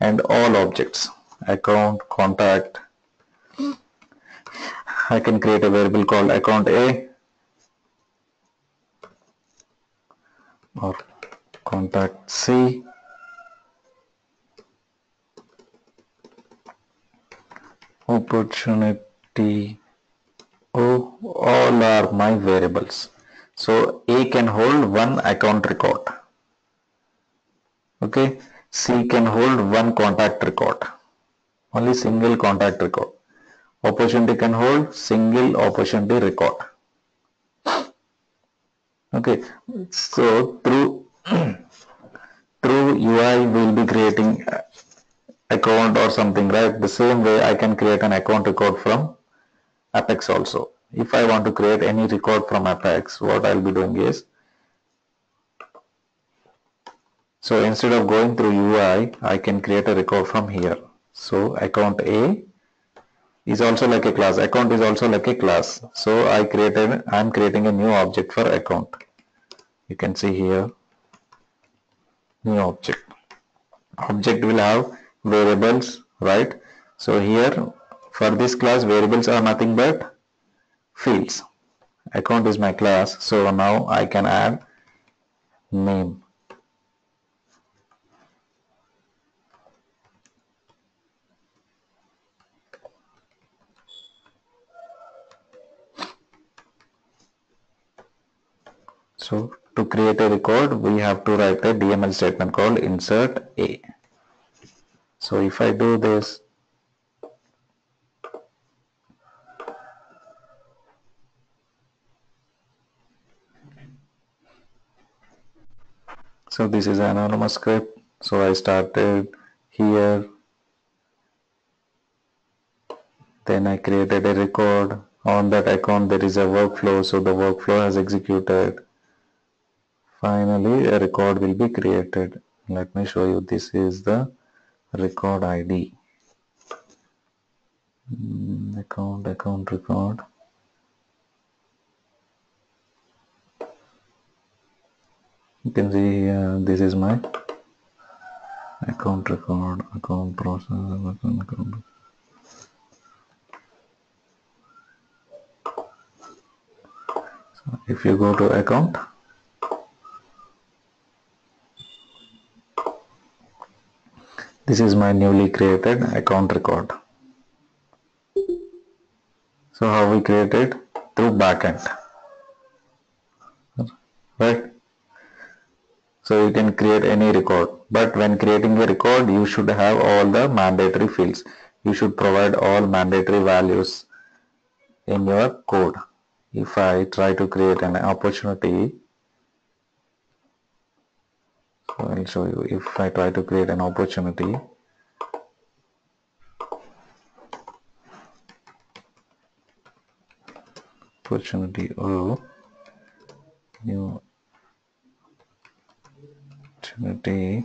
S1: and all objects. Account, contact. I can create a variable called account A or contact C. Opportunity O, all are my variables. So A can hold one account record. Okay, C can hold one contact record. Only single contact record. Opportunity can hold single opportunity record. Okay, so through UI we'll be creating account or something, right? The same way I can create an account record from Apex also. If I want to create any record from Apex, what I'll be doing is, so instead of going through UI, I can create a record from here. So account A is also like a class. Account is also like a class. So I'm creating a new object for account. You can see here, new object. Object will have variables, right? So here for this class, variables are nothing but fields. Account is my class. So now I can add name. So to create a record, we have to write a DML statement called insert A. So if I do this, so this is an anonymous script. So I started here, then I created a record. On that account there is a workflow, so the workflow has executed. Finally a record will be created. Let me show you. This is the record ID. Account record. You can see this is my account record, account process, account. So if you go to account, this is my newly created account record. So how we create it? Through backend, right? So you can create any record, but when creating a record, you should have all the mandatory fields. You should provide all mandatory values in your code. If I try to create an opportunity, so I'll show you. If I try to create an opportunity, O, new opportunity,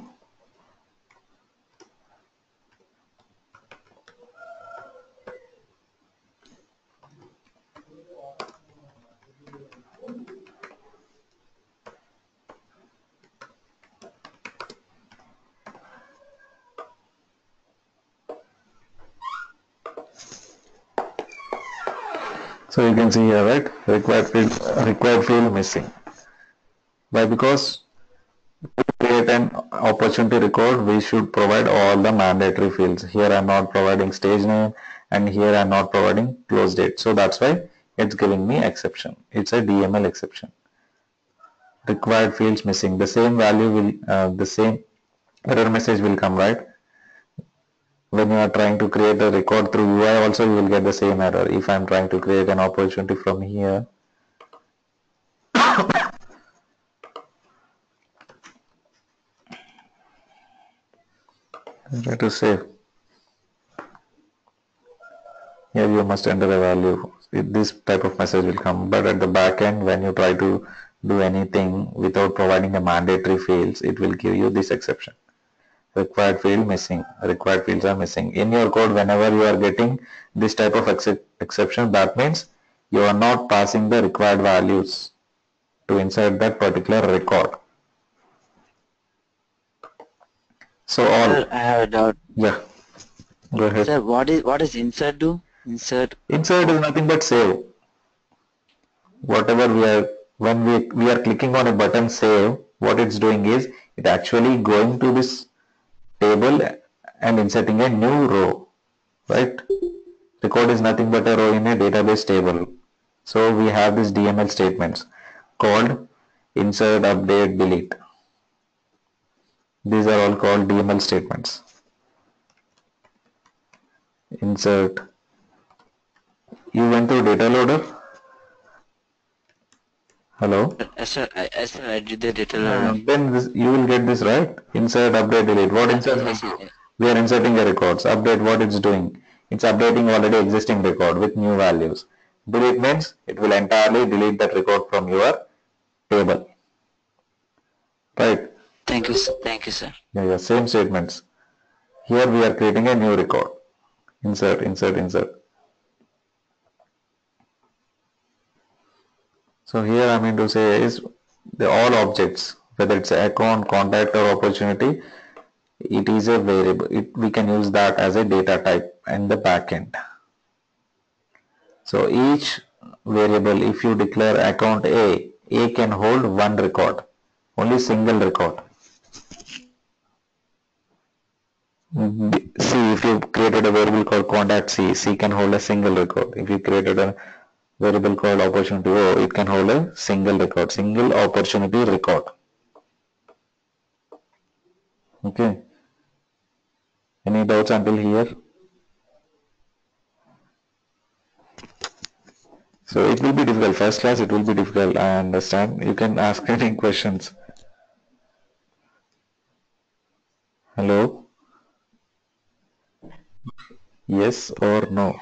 S1: so you can see here, right? Required field missing. Why? Because to create an opportunity record, we should provide all the mandatory fields. Here I'm not providing stage name, and here I'm not providing close date. So that's why it's giving me exception. It's a DML exception. Required fields missing. The same value will, the same error message will come, right? When you are trying to create a record through UI also, you will get the same error. If I am trying to create an opportunity from here, try to save. Here you must enter a value. This type of message will come. But at the back end, when you try to do anything without providing the mandatory fields, it will give you this exception. Required field missing. Required fields are missing. In your code, whenever you are getting this type of exception, that means you are not passing the required values to insert that particular record. So all.
S4: Sir, I have a doubt.
S1: Yeah. Go ahead.
S4: Sir, what does insert do? Insert
S1: is nothing but save. Whatever when we are clicking on a button save, what it's doing is it actually going to this table and inserting a new row, right? Record is nothing but a row in a database table. So we have these DML statements called insert, update, delete. These are all called DML statements. Insert. You went to data loader? Hello?
S4: Yes sir, I did the data loader.
S1: Then you will get this, right? Insert, update, delete. What insert? We are inserting the records. Update, what it's doing? It's updating already existing record with new values. Delete means it will entirely delete that record from your table. Right?
S4: Thank you, sir. Thank you, sir.
S1: Yeah, same statements. Here we are creating a new record. Insert, insert, insert. So here I mean to say is all objects, whether it's account, contact or opportunity, it is a variable. We can use that as a data type in the backend. So each variable, if you declare account A can hold one record, only single record. C, if you created a variable called contact C can hold a single record. If you created a variable called opportunity O, it can hold a single record, single opportunity record. Okay. Any doubts until here? So it will be difficult. First class it will be difficult. I understand. You can ask any questions. Hello? Yes or no?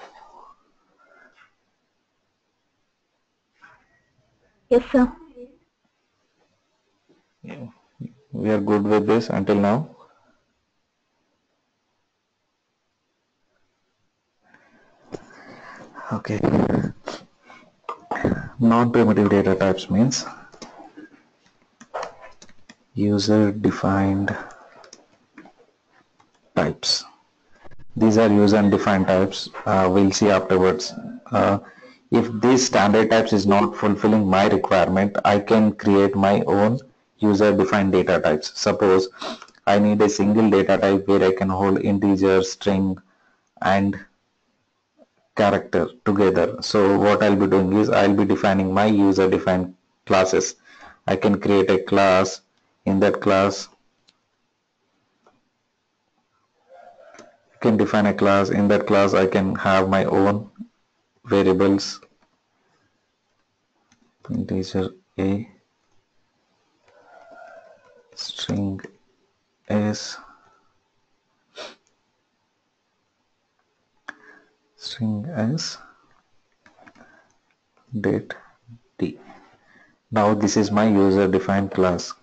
S2: Yes, sir.
S1: We are good with this until now. Okay. Non-primitive data types means user-defined types. These are user-defined types. We'll see afterwards. If this standard types is not fulfilling my requirement, I can create my own user-defined data types. Suppose I need a single data type where I can hold integer, string, and character together. So what I'll be doing is I'll be defining my user-defined classes. I can create a class. In that class, I can define a class. In that class, I can have my own variables. Integer A, string S, date D. Now this is my user defined class.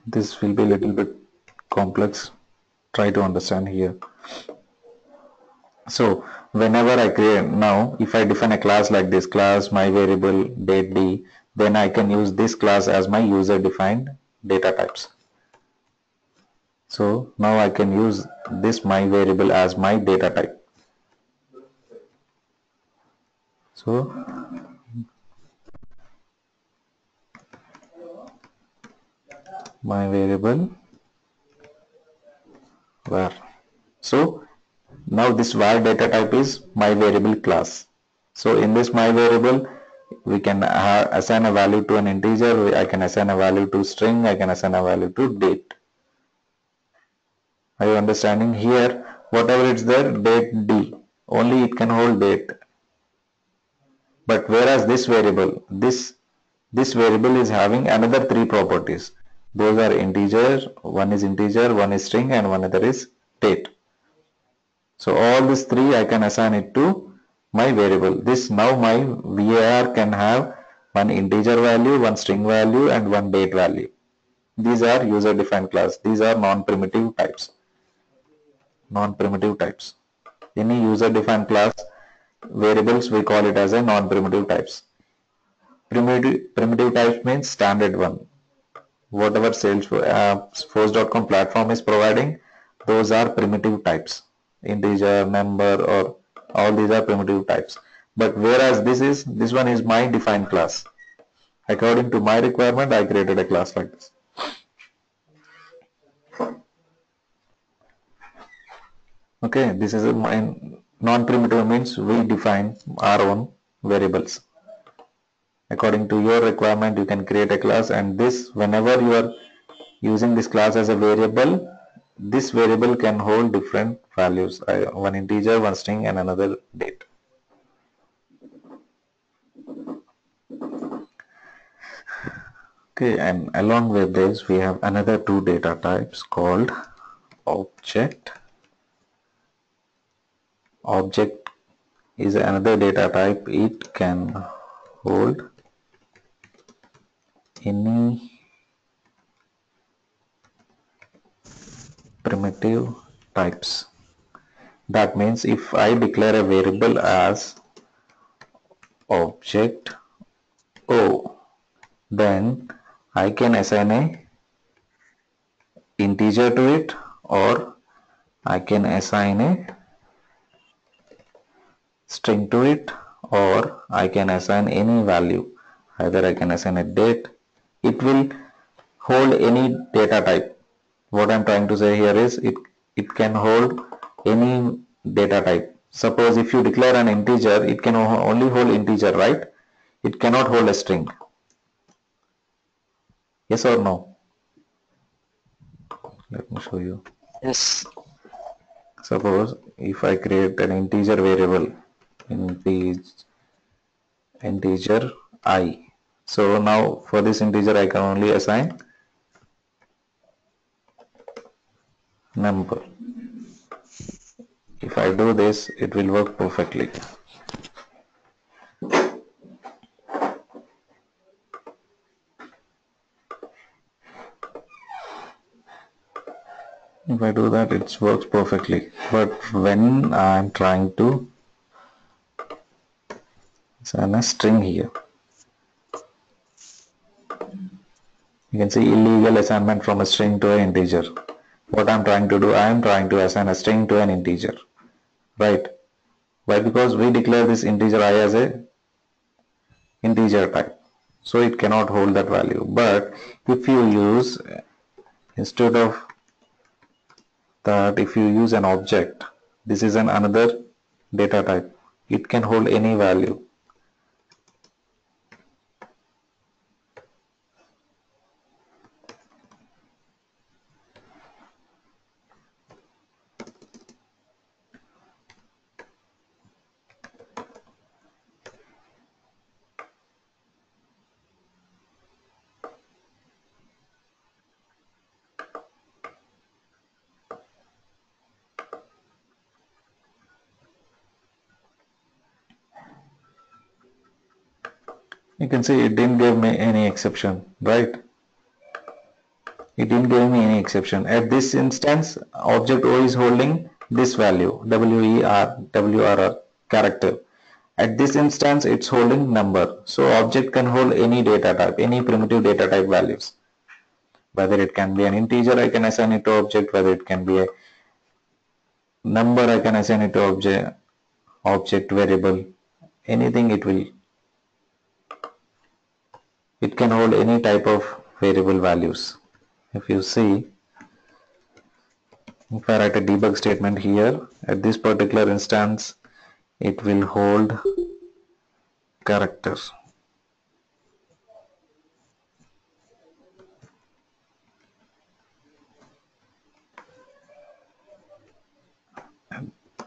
S1: This will be a little bit complex. Try to understand here. So whenever I create, now if I define a class like this, class my variable date D, then I can use this class as my user defined data types. So now I can use this my variable as my data type. So my variable var. So now this var data type is my variable class. So in this my variable, We can assign a value to an integer, I can assign a value to string, I can assign a value to date. Are you understanding? Here, whatever is there, date D, only it can hold date. But whereas this variable, this variable is having another three properties. Those are integer, one is string, and one other is date. So all these three I can assign it to my variable. This now my var can have one integer value, one string value, and one date value. These are user defined class. These are non-primitive types. Non-primitive types. Any user defined class variables, we call it as a non-primitive types. Primitive types means standard one. Whatever Salesforce.com platform is providing, those are primitive types. Integer, number, or all these are primitive types. But whereas this one is my defined class. According to my requirement, I created a class like this. Okay, this is a non-primitive means we define our own variables. According to your requirement, you can create a class, and this, whenever you are using this class as a variable, this variable can hold different values, one integer, one string, and another date. Okay, and along with this, we have another two data types called object. Object is another data type. It can hold any primitive types. That means if I declare a variable as object O, then I can assign a integer to it, or I can assign a string to it, or I can assign any value. Either I can assign a date. It will hold any data type. What I'm trying to say here is it can hold any data type. Suppose if you declare an integer, it can only hold integer, right? It cannot hold a string. Yes or no? Let me show you.
S4: Yes.
S1: Suppose if I create an integer variable, integer I. So now for this integer I can only assign number. If I do this, it will work perfectly. If I do that, it works perfectly. But when I'm trying to assign a string here, you can see illegal assignment from a string to an integer. What I'm trying to do, I am trying to assign a string to an integer, right? Why? Because we declare this integer I as a integer type, so it cannot hold that value. But if you use, instead of that, if you use an object, this is another data type, it can hold any value. You can see it didn't give me any exception, right? It didn't give me any exception. At this instance, object O is holding this value, WRR character. At this instance, it's holding number. So object can hold any data type, any primitive data type values. Whether it can be an integer, I can assign it to object. Whether it can be a number, I can assign it to object variable. Anything it will. It can hold any type of variable values. If you see, if I write a debug statement here, at this particular instance, it will hold characters.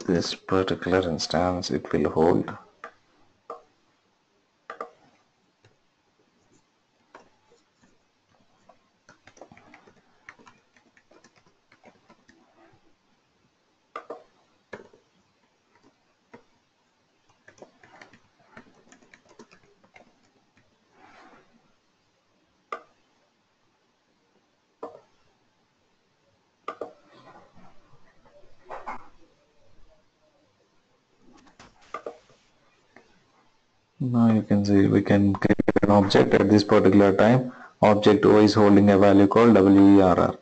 S1: this particular instance, it will hold now you can see we can create an object at this particular time. Object O is holding a value called WERR.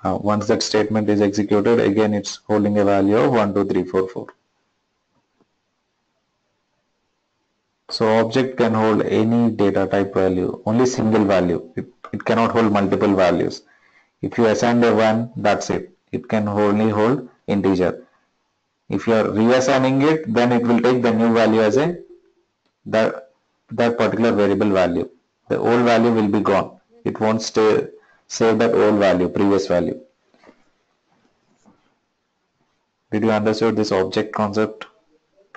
S1: Once that statement is executed, again it's holding a value of 1, 2, 3, 4, 4. So object can hold any data type value, only single value. It cannot hold multiple values. If you assign a 1, that's it. It can only hold integer. If you are reassigning it, then it will take the new value as a that particular variable value. The old value will be gone. It won't save that old value, previous value. Did you understand this object concept?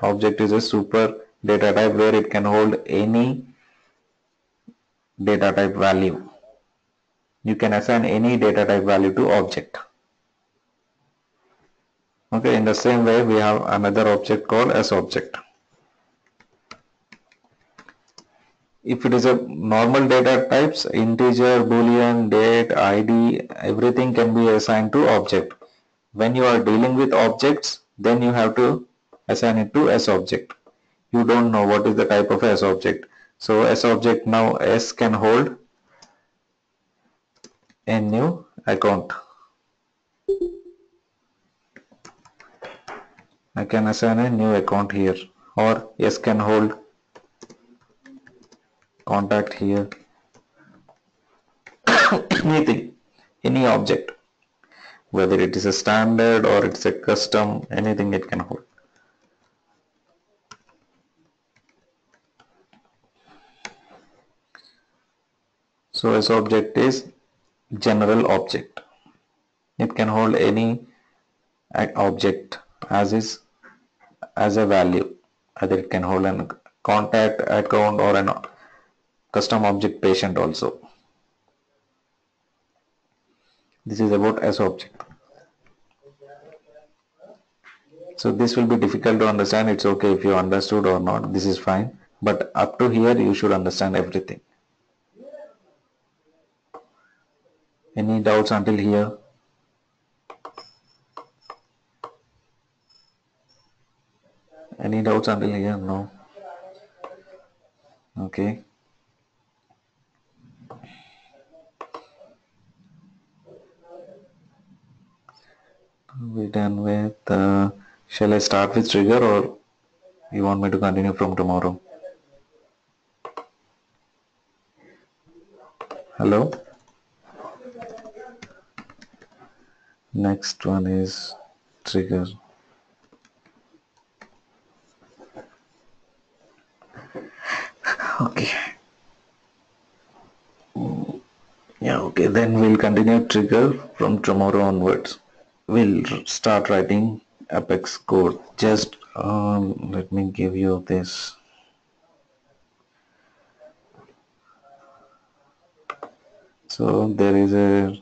S1: Object is a super data type where it can hold any data type value. You can assign any data type value to object. Okay, in the same way we have another object called as object. If it is a normal data types, integer, boolean, date, id, everything can be assigned to object. When you are dealing with objects, then you have to assign it to S object. You don't know what is the type of S object. So S object, now S can hold a new account. I can assign a new account here, or S can hold contact here. Anything, any object, whether it is a standard or it's a custom, anything it can hold. So as object is general object. It can hold any object as a value. Either it can hold a contact account or a custom object patient also. This is about as object. So this will be difficult to understand. It's okay if you understood or not. This is fine. But up to here you should understand everything. Any doubts until here? Any doubts until here? No. Okay. We're done with, shall I start with trigger or you want me to continue from tomorrow? Hello? Next one is trigger. Okay. Yeah, okay, then we'll continue trigger from tomorrow onwards. We'll start writing Apex code. Just let me give you this. So there is a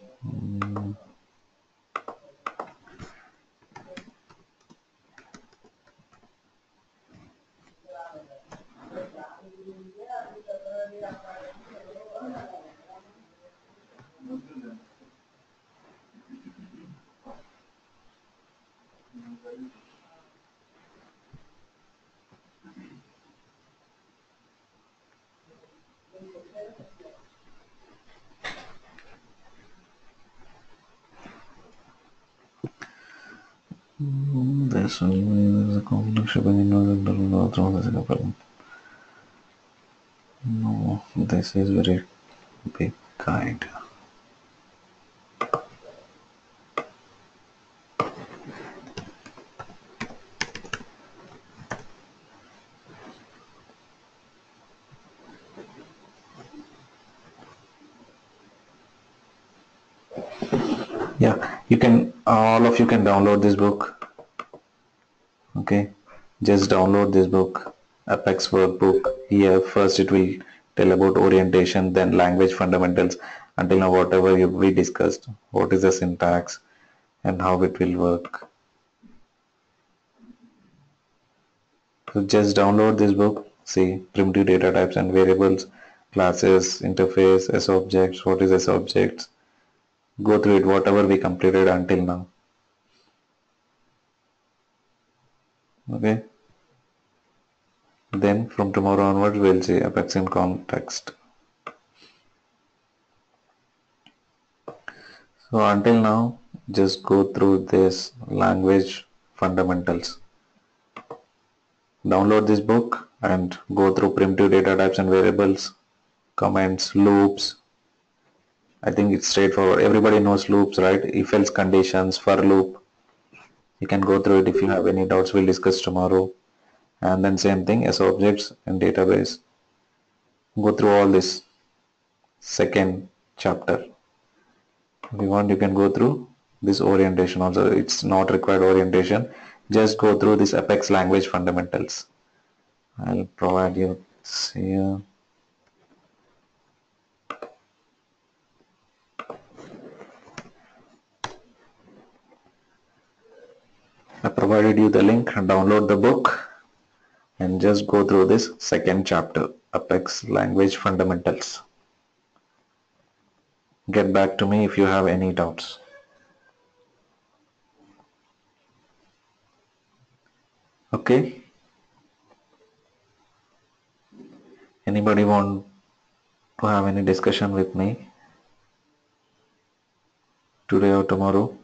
S1: this is a complex shipping no, this is very big guide. Yeah, you can, all of you can download this book. Okay, just download this book, Apex Workbook. Here, first it will tell about orientation, then language fundamentals. Until now, whatever we discussed, what is the syntax and how it will work. So just download this book. See primitive data types and variables, classes, interface, SObjects. What is SObjects? Go through it, whatever we completed until now. Okay. Then from tomorrow onwards, we'll see Apex in context. So until now, just go through this language fundamentals. Download this book and go through primitive data types and variables, comments, loops. I think it's straightforward. Everybody knows loops, right? If else conditions, for loop. You can go through it. If you have any doubts, we'll discuss tomorrow. And then same thing as objects and database. Go through all this second chapter. If you want, you can go through this orientation also. It's not required orientation. Just go through this Apex language fundamentals. I'll provide you here. I provided you the link. Download the book and just go through this second chapter, Apex language fundamentals. Get back to me if you have any doubts. Okay. Anybody want to have any discussion with me today or tomorrow?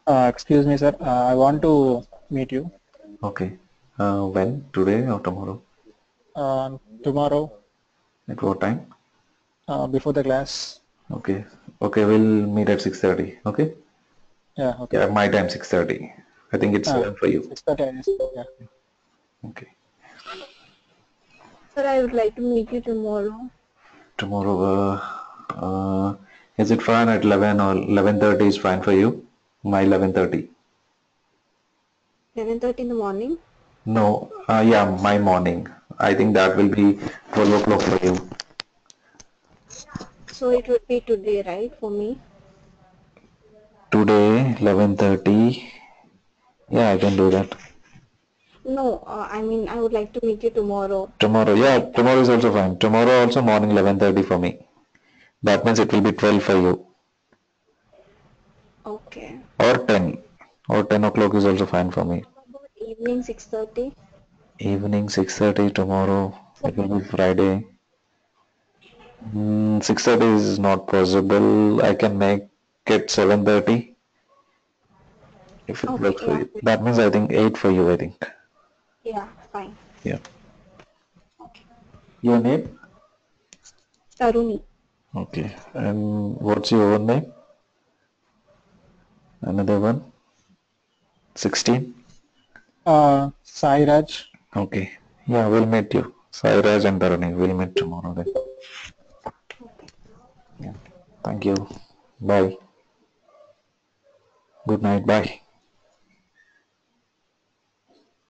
S3: Excuse me, sir. I want to meet you
S1: Okay. When? Today or tomorrow?
S3: tomorrow
S1: At what time?
S3: before the class.
S1: Okay. Okay, we'll meet at 6:30. Okay?
S3: Yeah, okay.
S1: Yeah, my time 6:30. I think it's 7 for you.
S3: 6:30. Yeah.
S1: Okay.
S2: Sir, I would like to meet you tomorrow.
S1: Tomorrow, is it fine at 11 or 11:30 is fine for you? My 11:30.
S2: 11:30 in the morning.
S1: No, yeah, my morning. I think that will be 12 o'clock for you.
S2: So it would be today, right, for me?
S1: Today, 11:30. Yeah, I can do that.
S2: No, I mean, I would like to meet you tomorrow.
S1: Tomorrow, yeah, tomorrow is also fine. Tomorrow also morning 11:30 for me. That means it will be 12 for you.
S2: Okay.
S1: Or 10. Or 10 o'clock is also fine for me.
S2: How about evening 6:30?
S1: Evening 6:30 tomorrow. It will be Friday. 6:30 is not possible. I can make it 7:30 if it
S2: Okay,
S1: works for
S2: yeah.
S1: you. That means I think 8 for you, I think.
S2: Yeah, fine.
S1: Yeah.
S2: Okay.
S1: Your name?
S2: Taruni.
S1: Okay. And what's your own name? Another one? 16?
S3: Sai Raj.
S1: Okay. Yeah, we'll meet you. Sairaj and Tarani, we'll meet tomorrow then. Yeah. Thank you. Bye. Good night. Bye.